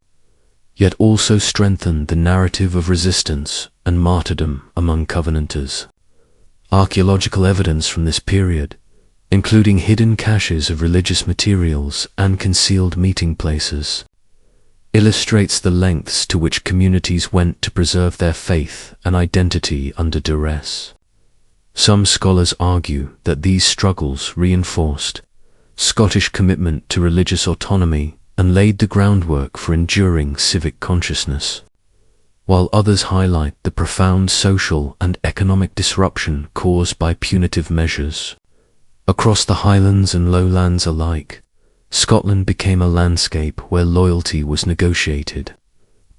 yet also strengthened the narrative of resistance and martyrdom among Covenanters. Archaeological evidence from this period, including hidden caches of religious materials and concealed meeting places, illustrates the lengths to which communities went to preserve their faith and identity under duress. Some scholars argue that these struggles reinforced Scottish commitment to religious autonomy and laid the groundwork for enduring civic consciousness, while others highlight the profound social and economic disruption caused by punitive measures. Across the Highlands and Lowlands alike, Scotland became a landscape where loyalty was negotiated,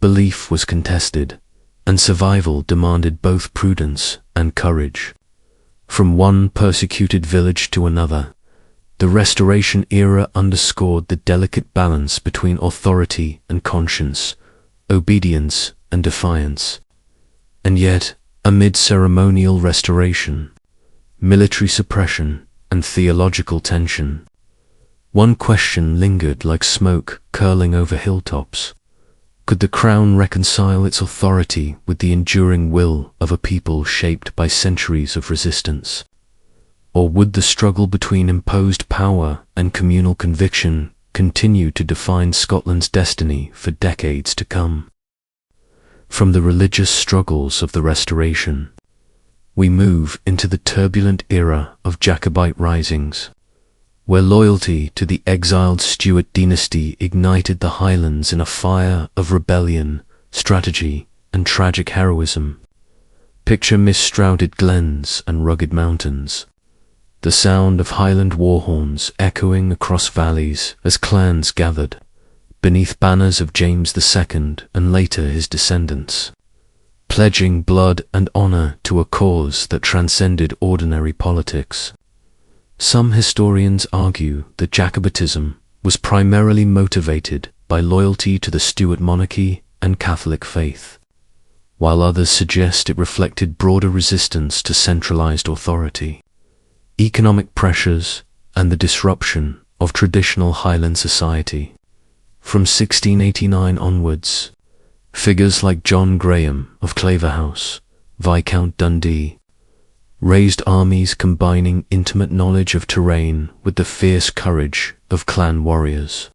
belief was contested, and survival demanded both prudence and courage. From one persecuted village to another, the Restoration era underscored the delicate balance between authority and conscience, obedience and defiance. And yet, amid ceremonial restoration, military suppression, and theological tension, one question lingered like smoke curling over hilltops. Could the crown reconcile its authority with the enduring will of a people shaped by centuries of resistance? Or would the struggle between imposed power and communal conviction continue to define Scotland's destiny for decades to come? From the religious struggles of the Restoration, we move into the turbulent era of Jacobite risings, where loyalty to the exiled Stuart dynasty ignited the Highlands in a fire of rebellion, strategy, and tragic heroism. Picture mist-shrouded glens and rugged mountains, the sound of Highland war horns echoing across valleys as clans gathered, beneath banners of James II and later his descendants, pledging blood and honor to a cause that transcended ordinary politics. Some historians argue that Jacobitism was primarily motivated by loyalty to the Stuart monarchy and Catholic faith, while others suggest it reflected broader resistance to centralized authority, economic pressures, and the disruption of traditional Highland society. From 1689 onwards, figures like John Graham of Claverhouse, Viscount Dundee, raised armies combining intimate knowledge of terrain with the fierce courage of clan warriors,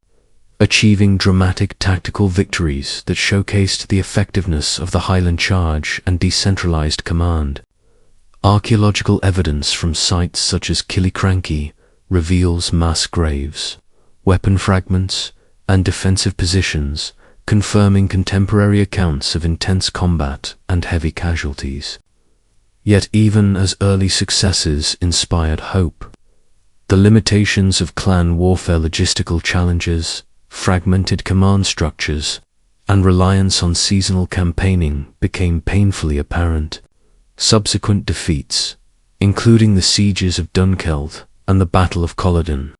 achieving dramatic tactical victories that showcased the effectiveness of the Highland charge and decentralized command. Archaeological evidence from sites such as Killiecrankie reveals mass graves, weapon fragments, and defensive positions, confirming contemporary accounts of intense combat and heavy casualties. Yet even as early successes inspired hope, the limitations of clan warfare, logistical challenges, fragmented command structures, and reliance on seasonal campaigning became painfully apparent. Subsequent defeats, including the sieges of Dunkeld and the Battle of Culloden,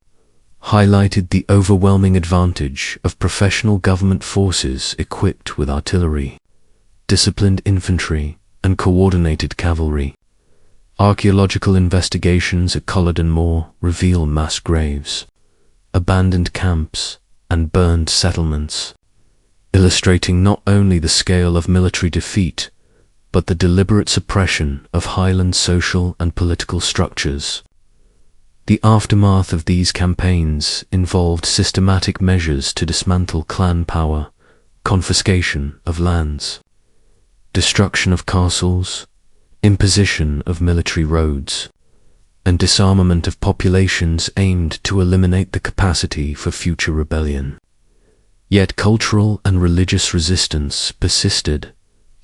highlighted the overwhelming advantage of professional government forces equipped with artillery, disciplined infantry, and coordinated cavalry. Archaeological investigations at Culloden Moor reveal mass graves, abandoned camps, and burned settlements, illustrating not only the scale of military defeat, but the deliberate suppression of Highland social and political structures. The aftermath of these campaigns involved systematic measures to dismantle clan power, confiscation of lands, destruction of castles, imposition of military roads, and disarmament of populations aimed to eliminate the capacity for future rebellion. Yet cultural and religious resistance persisted,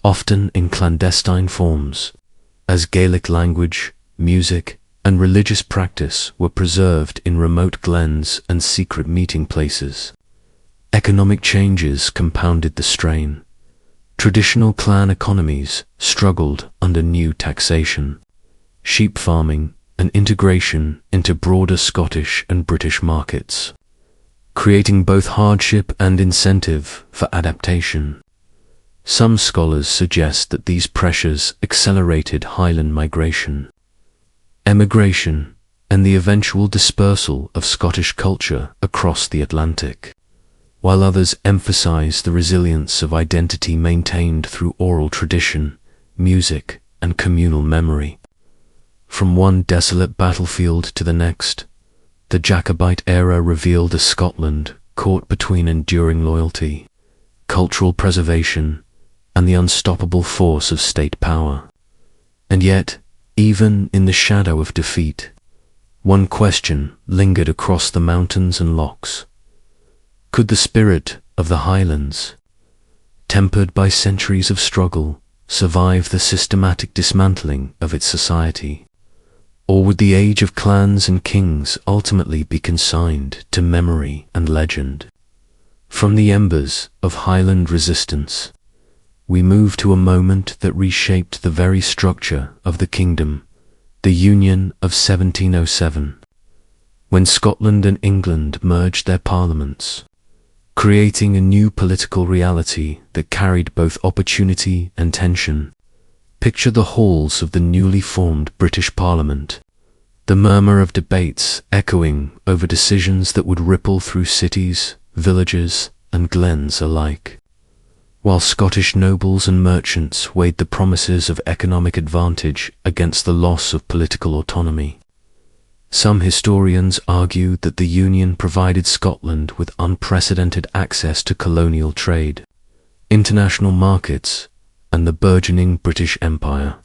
often in clandestine forms, as Gaelic language, music, and religious practice were preserved in remote glens and secret meeting places. Economic changes compounded the strain. Traditional clan economies struggled under new taxation, sheep farming, and integration into broader Scottish and British markets, creating both hardship and incentive for adaptation. Some scholars suggest that these pressures accelerated Highland migration, emigration, and the eventual dispersal of Scottish culture across the Atlantic, while others emphasize the resilience of identity maintained through oral tradition, music, and communal memory. From one desolate battlefield to the next, the Jacobite era revealed a Scotland caught between enduring loyalty, cultural preservation, and the unstoppable force of state power. And yet, even in the shadow of defeat, one question lingered across the mountains and lochs. Could the spirit of the Highlands, tempered by centuries of struggle, survive the systematic dismantling of its society? Or would the age of clans and kings ultimately be consigned to memory and legend? From the embers of Highland resistance, we move to a moment that reshaped the very structure of the kingdom, the Union of 1707, when Scotland and England merged their parliaments, creating a new political reality that carried both opportunity and tension. Picture the halls of the newly formed British Parliament, the murmur of debates echoing over decisions that would ripple through cities, villages, and glens alike, while Scottish nobles and merchants weighed the promises of economic advantage against the loss of political autonomy. Some historians argue that the Union provided Scotland with unprecedented access to colonial trade, international markets, and the burgeoning British Empire,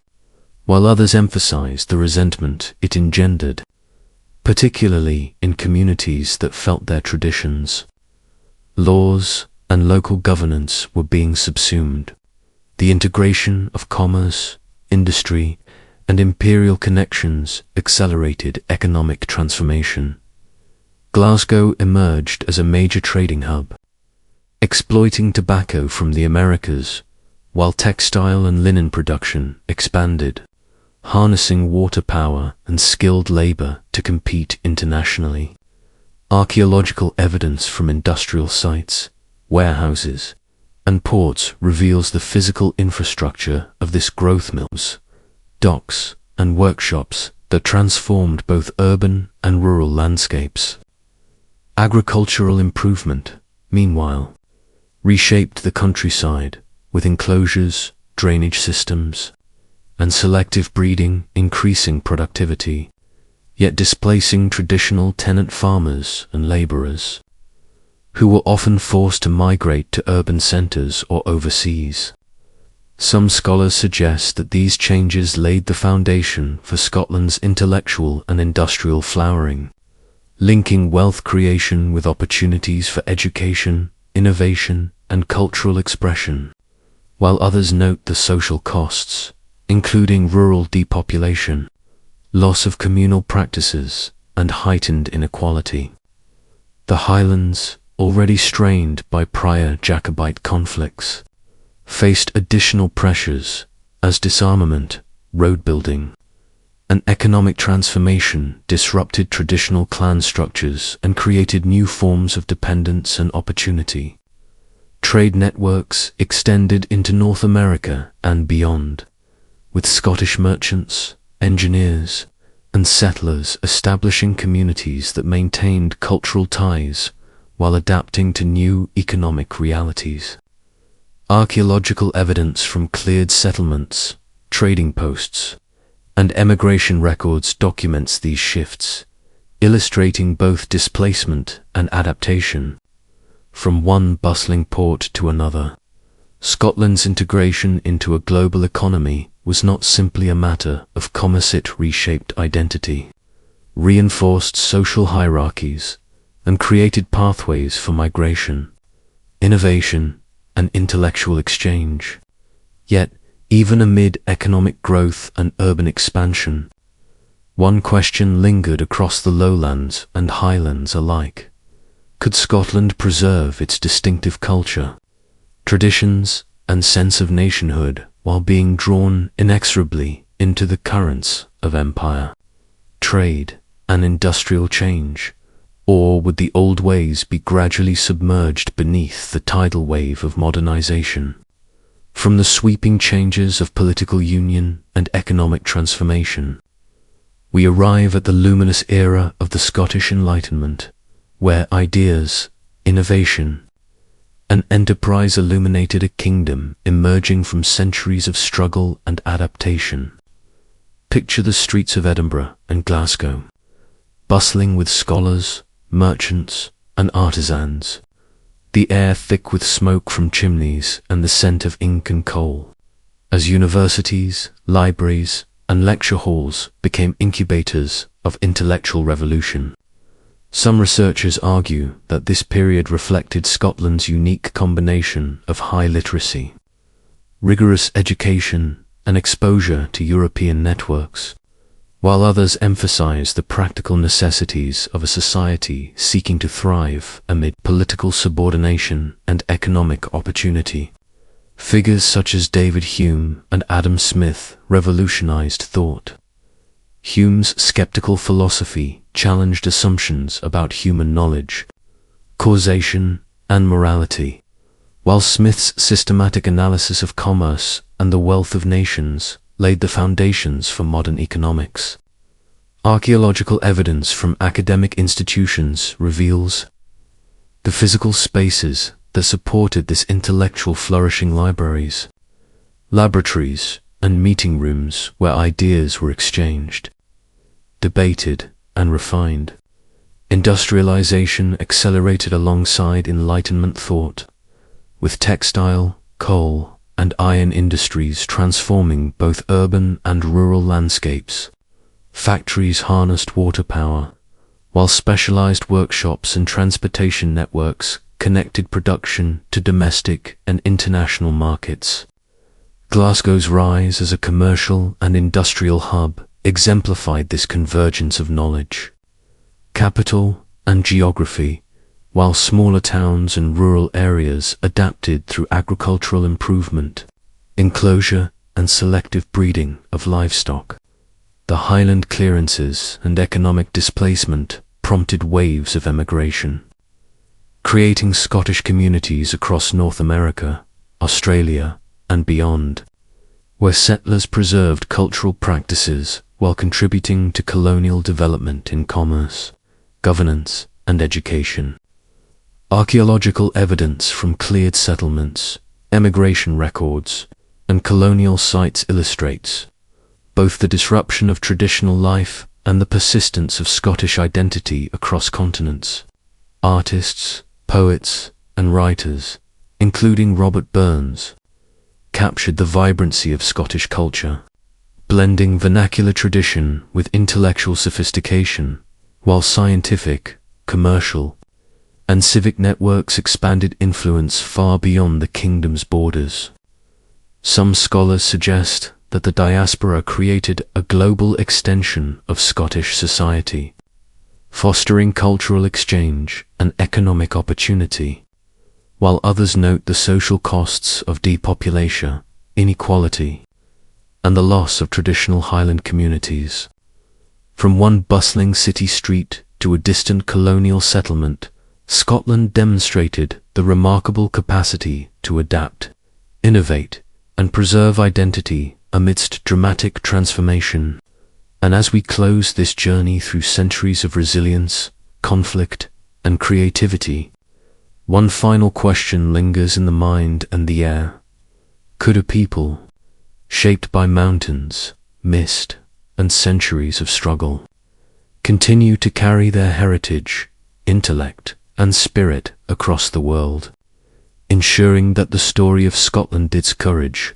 while others emphasized the resentment it engendered, particularly in communities that felt their traditions, laws, and local governance were being subsumed. The integration of commerce, industry, and imperial connections accelerated economic transformation. Glasgow emerged as a major trading hub, exploiting tobacco from the Americas, while textile and linen production expanded, harnessing water power and skilled labor to compete internationally. Archaeological evidence from industrial sites, warehouses, and ports reveals the physical infrastructure of this growth: mills, docks, and workshops that transformed both urban and rural landscapes. Agricultural improvement, meanwhile, reshaped the countryside with enclosures, drainage systems, and selective breeding increasing productivity, yet displacing traditional tenant farmers and laborers, who were often forced to migrate to urban centers or overseas. Some scholars suggest that these changes laid the foundation for Scotland's intellectual and industrial flowering, linking wealth creation with opportunities for education, innovation, and cultural expression, while others note the social costs, including rural depopulation, loss of communal practices, and heightened inequality. The Highlands, already strained by prior Jacobite conflicts, faced additional pressures as disarmament, road building, and economic transformation disrupted traditional clan structures and created new forms of dependence and opportunity. Trade networks extended into North America and beyond, with Scottish merchants, engineers, and settlers establishing communities that maintained cultural ties while adapting to new economic realities. Archaeological evidence from cleared settlements, trading posts, and emigration records documents these shifts, illustrating both displacement and adaptation. From one bustling port to another, Scotland's integration into a global economy was not simply a matter of commerce. It reshaped identity, reinforced social hierarchies, and created pathways for migration, innovation, and intellectual exchange. Yet, even amid economic growth and urban expansion, One question lingered across the lowlands and highlands alike. Could Scotland preserve its distinctive culture, traditions, and sense of nationhood while being drawn inexorably into the currents of empire, trade, and industrial change? Or would the old ways be gradually submerged beneath the tidal wave of modernization? From the sweeping changes of political union and economic transformation, we arrive at the luminous era of the Scottish Enlightenment, where ideas, innovation, and enterprise illuminated a kingdom emerging from centuries of struggle and adaptation. Picture the streets of Edinburgh and Glasgow, bustling with scholars, merchants, and artisans, the air thick with smoke from chimneys and the scent of ink and coal, as universities, libraries, and lecture halls became incubators of intellectual revolution. Some researchers argue that this period reflected Scotland's unique combination of high literacy, rigorous education, and exposure to European networks, while others emphasize the practical necessities of a society seeking to thrive amid political subordination and economic opportunity. Figures such as David Hume and Adam Smith revolutionized thought. Hume's skeptical philosophy challenged assumptions about human knowledge, causation, and morality, while Smith's systematic analysis of commerce and the wealth of nations laid the foundations for modern economics. Archaeological evidence from academic institutions reveals the physical spaces that supported this intellectual flourishing: libraries, laboratories, and meeting rooms where ideas were exchanged, debated, and refined. Industrialization accelerated alongside Enlightenment thought, with textile, coal, and iron industries transforming both urban and rural landscapes. Factories harnessed water power, while specialized workshops and transportation networks connected production to domestic and international markets. Glasgow's rise as a commercial and industrial hub exemplified this convergence of knowledge, capital, and geography, while smaller towns and rural areas adapted through agricultural improvement, enclosure, and selective breeding of livestock. The Highland clearances and economic displacement prompted waves of emigration, creating Scottish communities across North America, Australia, and beyond, where settlers preserved cultural practices while contributing to colonial development in commerce, governance, and education. Archaeological evidence from cleared settlements, emigration records, and colonial sites illustrates both the disruption of traditional life and the persistence of Scottish identity across continents. Artists, poets, and writers, including Robert Burns, captured the vibrancy of Scottish culture, blending vernacular tradition with intellectual sophistication, while scientific, commercial, and civic networks expanded influence far beyond the kingdom's borders. Some scholars suggest that the diaspora created a global extension of Scottish society, fostering cultural exchange and economic opportunity, while others note the social costs of depopulation, inequality, and the loss of traditional Highland communities. From one bustling city street to a distant colonial settlement, Scotland demonstrated the remarkable capacity to adapt, innovate, and preserve identity amidst dramatic transformation. And as we close this journey through centuries of resilience, conflict, and creativity, one final question lingers in the mind and the air. Could a people, shaped by mountains, mist, and centuries of struggle, continue to carry their heritage, intellect, and spirit across the world, ensuring that the story of Scotland's courage,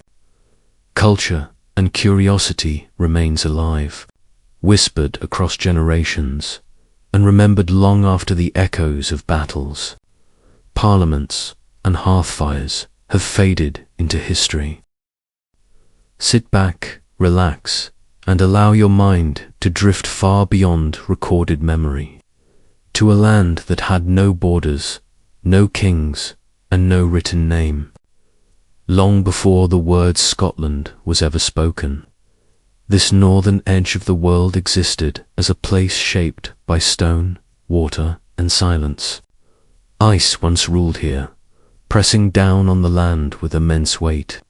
culture, and curiosity remains alive, whispered across generations, and remembered long after the echoes of battles, parliaments, and hearthfires have faded into history? Sit back, relax, and allow your mind to drift far beyond recorded memory, to a land that had no borders, no kings, and no written name. Long before the word Scotland was ever spoken, this northern edge of the world existed as a place shaped by stone, water, and silence. Ice once ruled here, pressing down on the land with immense weight,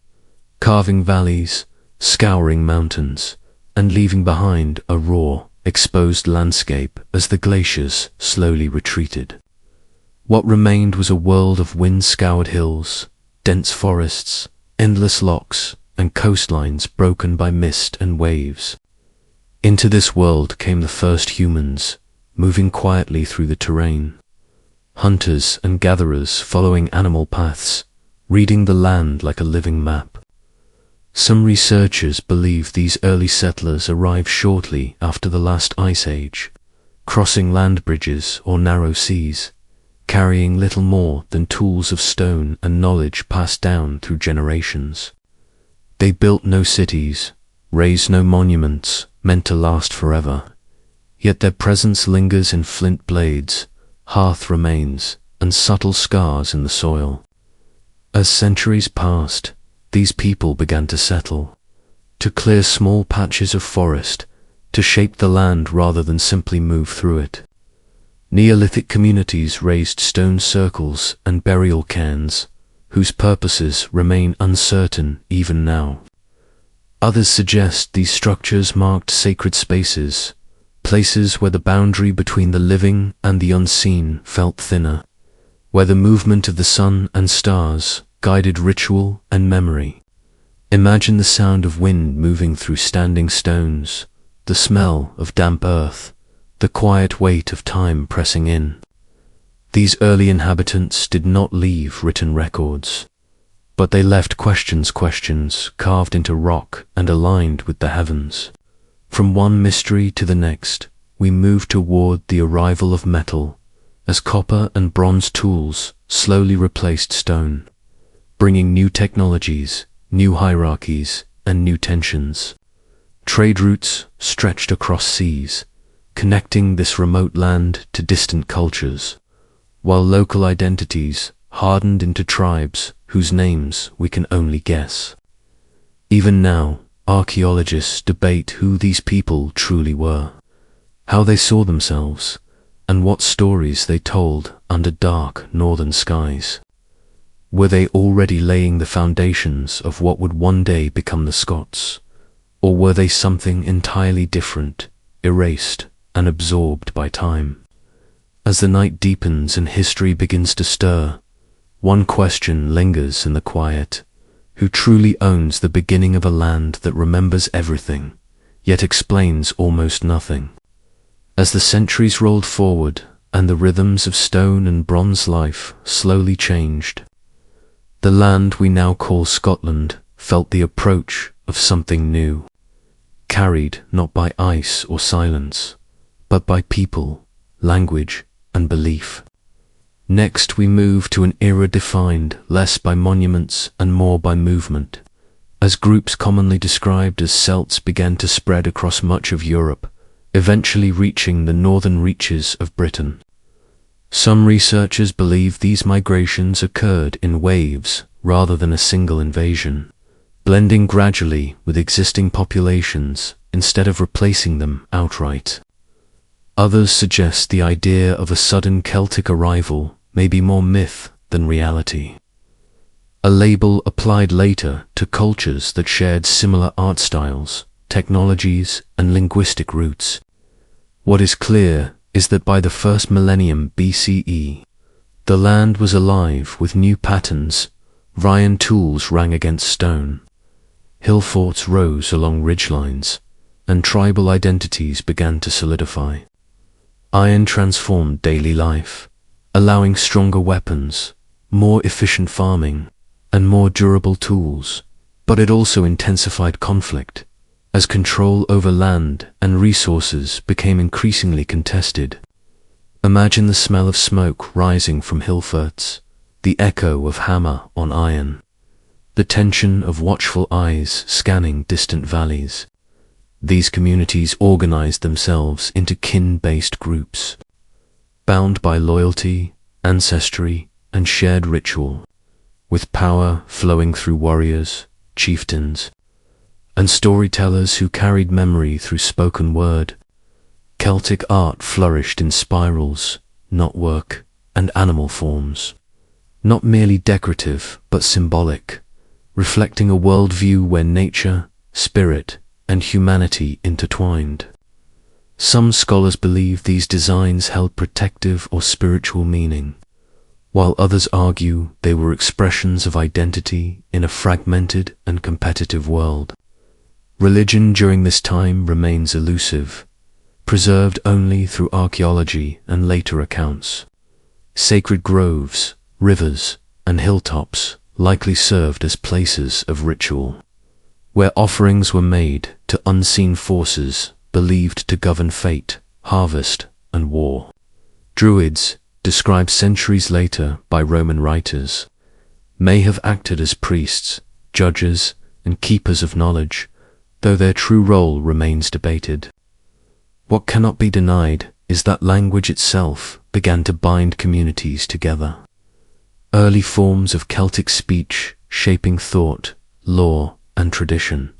carving valleys, scouring mountains, and leaving behind a raw, exposed landscape as the glaciers slowly retreated. What remained was a world of wind-scoured hills, dense forests, endless lochs, and coastlines broken by mist and waves. Into this world came the first humans, moving quietly through the terrain. Hunters and gatherers following animal paths, reading the land like a living map. Some researchers believe these early settlers arrived shortly after the last ice age, crossing land bridges or narrow seas, carrying little more than tools of stone and knowledge passed down through generations. They built no cities, raised no monuments meant to last forever, yet their presence lingers in flint blades, hearth remains, and subtle scars in the soil. As centuries passed, these people began to settle, to clear small patches of forest, to shape the land rather than simply move through it. Neolithic communities raised stone circles and burial cairns, whose purposes remain uncertain even now. Others suggest these structures marked sacred spaces, places where the boundary between the living and the unseen felt thinner, where the movement of the sun and stars guided ritual and memory. Imagine the sound of wind moving through standing stones, the smell of damp earth, the quiet weight of time pressing in. These early inhabitants did not leave written records, but they left questions carved into rock and aligned with the heavens. From one mystery to the next, we move toward the arrival of metal, as copper and bronze tools slowly replaced stone, bringing new technologies, new hierarchies, and new tensions. Trade routes stretched across seas, connecting this remote land to distant cultures, while local identities hardened into tribes whose names we can only guess. Even now, archaeologists debate who these people truly were, how they saw themselves, and what stories they told under dark northern skies. Were they already laying the foundations of what would one day become the Scots, or were they something entirely different, erased and absorbed by time? As the night deepens and history begins to stir, one question lingers in the quiet: who truly owns the beginning of a land that remembers everything, yet explains almost nothing? As the centuries rolled forward and the rhythms of stone and bronze life slowly changed, the land we now call Scotland felt the approach of something new, carried not by ice or silence, but by people, language, and belief. Next we move to an era defined less by monuments and more by movement, as groups commonly described as Celts began to spread across much of Europe, eventually reaching the northern reaches of Britain. Some researchers believe these migrations occurred in waves rather than a single invasion, blending gradually with existing populations instead of replacing them outright. Others suggest the idea of a sudden Celtic arrival may be more myth than reality, a label applied later to cultures that shared similar art styles, technologies, and linguistic roots. What is clear is that by the first millennium BCE, the land was alive with new patterns. Ryan tools rang against stone, hill forts rose along ridgelines, and tribal identities began to solidify. Iron transformed daily life, allowing stronger weapons, more efficient farming, and more durable tools, but it also intensified conflict, as control over land and resources became increasingly contested. Imagine the smell of smoke rising from hill forts, the echo of hammer on iron, the tension of watchful eyes scanning distant valleys. These communities organized themselves into kin-based groups, bound by loyalty, ancestry, and shared ritual, with power flowing through warriors, chieftains, and storytellers who carried memory through spoken word. Celtic art flourished in spirals, knotwork, and animal forms, not merely decorative but symbolic, reflecting a worldview where nature, spirit, and humanity intertwined. Some scholars believe these designs held protective or spiritual meaning, while others argue they were expressions of identity in a fragmented and competitive world. Religion during this time remains elusive, preserved only through archaeology and later accounts. Sacred groves, rivers, and hilltops likely served as places of ritual, where offerings were made to unseen forces believed to govern fate, harvest, and war. Druids, described centuries later by Roman writers, may have acted as priests, judges, and keepers of knowledge, though their true role remains debated. What cannot be denied is that language itself began to bind communities together. Early forms of Celtic speech shaping thought, law, and tradition.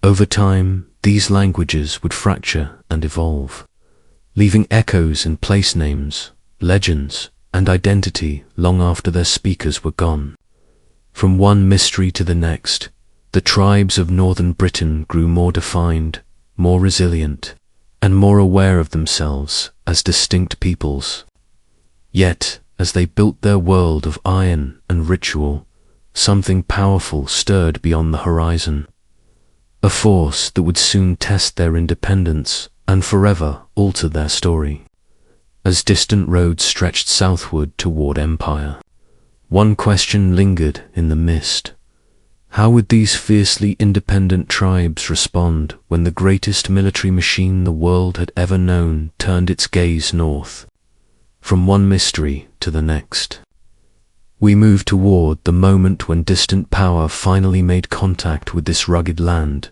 Over time, these languages would fracture and evolve, leaving echoes in place names, legends, and identity long after their speakers were gone. From one mystery to the next, the tribes of northern Britain grew more defined, more resilient, and more aware of themselves as distinct peoples. Yet, as they built their world of iron and ritual, something powerful stirred beyond the horizon, a force that would soon test their independence and forever alter their story. As distant roads stretched southward toward empire, one question lingered in the mist. How would these fiercely independent tribes respond when the greatest military machine the world had ever known turned its gaze north? From one mystery to the next, we move toward the moment when distant power finally made contact with this rugged land,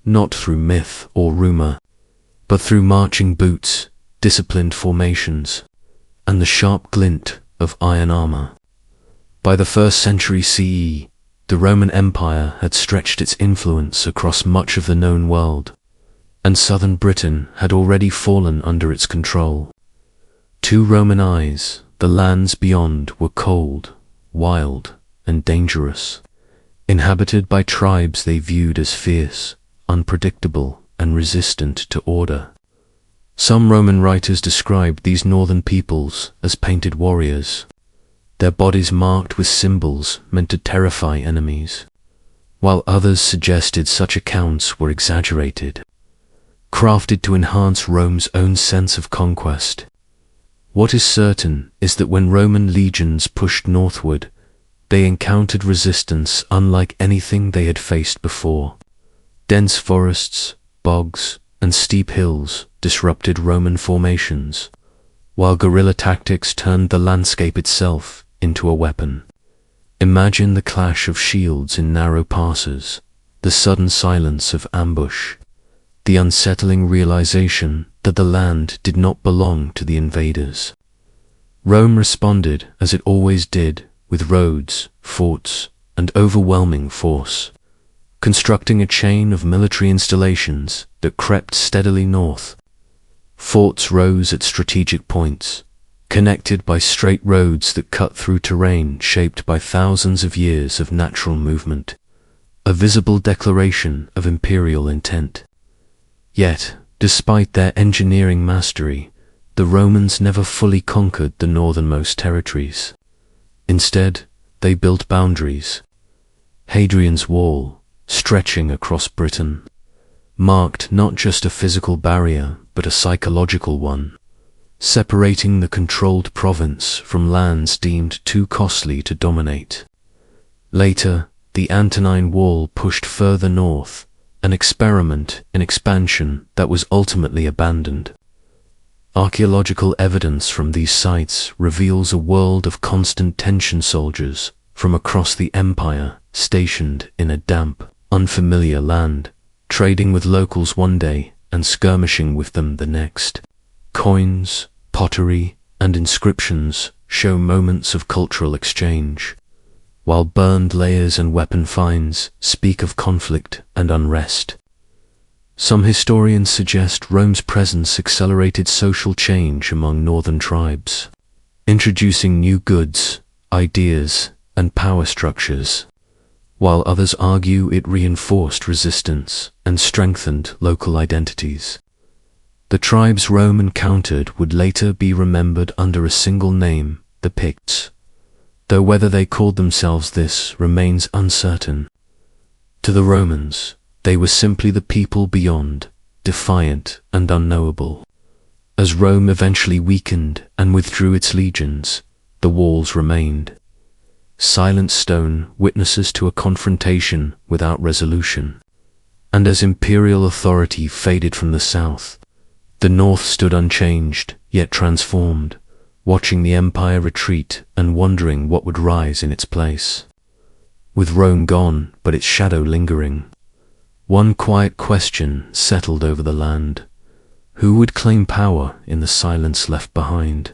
not through myth or rumor, but through marching boots, disciplined formations, and the sharp glint of iron armor. By the 1st century CE, the Roman Empire had stretched its influence across much of the known world, and southern Britain had already fallen under its control. To Roman eyes, the lands beyond were cold, wild, and dangerous, inhabited by tribes they viewed as fierce, unpredictable, and resistant to order. Some Roman writers described these northern peoples as painted warriors, their bodies marked with symbols meant to terrify enemies, while others suggested such accounts were exaggerated, crafted to enhance Rome's own sense of conquest. What is certain is that when Roman legions pushed northward, they encountered resistance unlike anything they had faced before. Dense forests, bogs, and steep hills disrupted Roman formations, while guerrilla tactics turned the landscape itself into a weapon. Imagine the clash of shields in narrow passes, the sudden silence of ambush, the unsettling realization that the land did not belong to the invaders. Rome responded as it always did, with roads, forts, and overwhelming force, constructing a chain of military installations that crept steadily north. Forts rose at strategic points, connected by straight roads that cut through terrain shaped by thousands of years of natural movement, a visible declaration of imperial intent. Yet, despite their engineering mastery, the Romans never fully conquered the northernmost territories. Instead, they built boundaries. Hadrian's Wall, stretching across Britain, marked not just a physical barrier, but a psychological one, separating the controlled province from lands deemed too costly to dominate. Later, the Antonine Wall pushed further north, an experiment in expansion that was ultimately abandoned. Archaeological evidence from these sites reveals a world of constant tension soldiers from across the empire stationed in a damp, unfamiliar land, trading with locals one day and skirmishing with them the next. Coins, pottery, and inscriptions show moments of cultural exchange, while burned layers and weapon finds speak of conflict and unrest. Some historians suggest Rome's presence accelerated social change among northern tribes, introducing new goods, ideas, and power structures, while others argue it reinforced resistance and strengthened local identities. The tribes Rome encountered would later be remembered under a single name, the Picts, though whether they called themselves this remains uncertain. To the Romans, they were simply the people beyond, defiant and unknowable. As Rome eventually weakened and withdrew its legions, the walls remained. Silent stone, witnesses to a confrontation without resolution. And as imperial authority faded from the south, the north stood unchanged, yet transformed, watching the empire retreat and wondering what would rise in its place. With Rome gone, but its shadow lingering, one quiet question settled over the land: who would claim power in the silence left behind?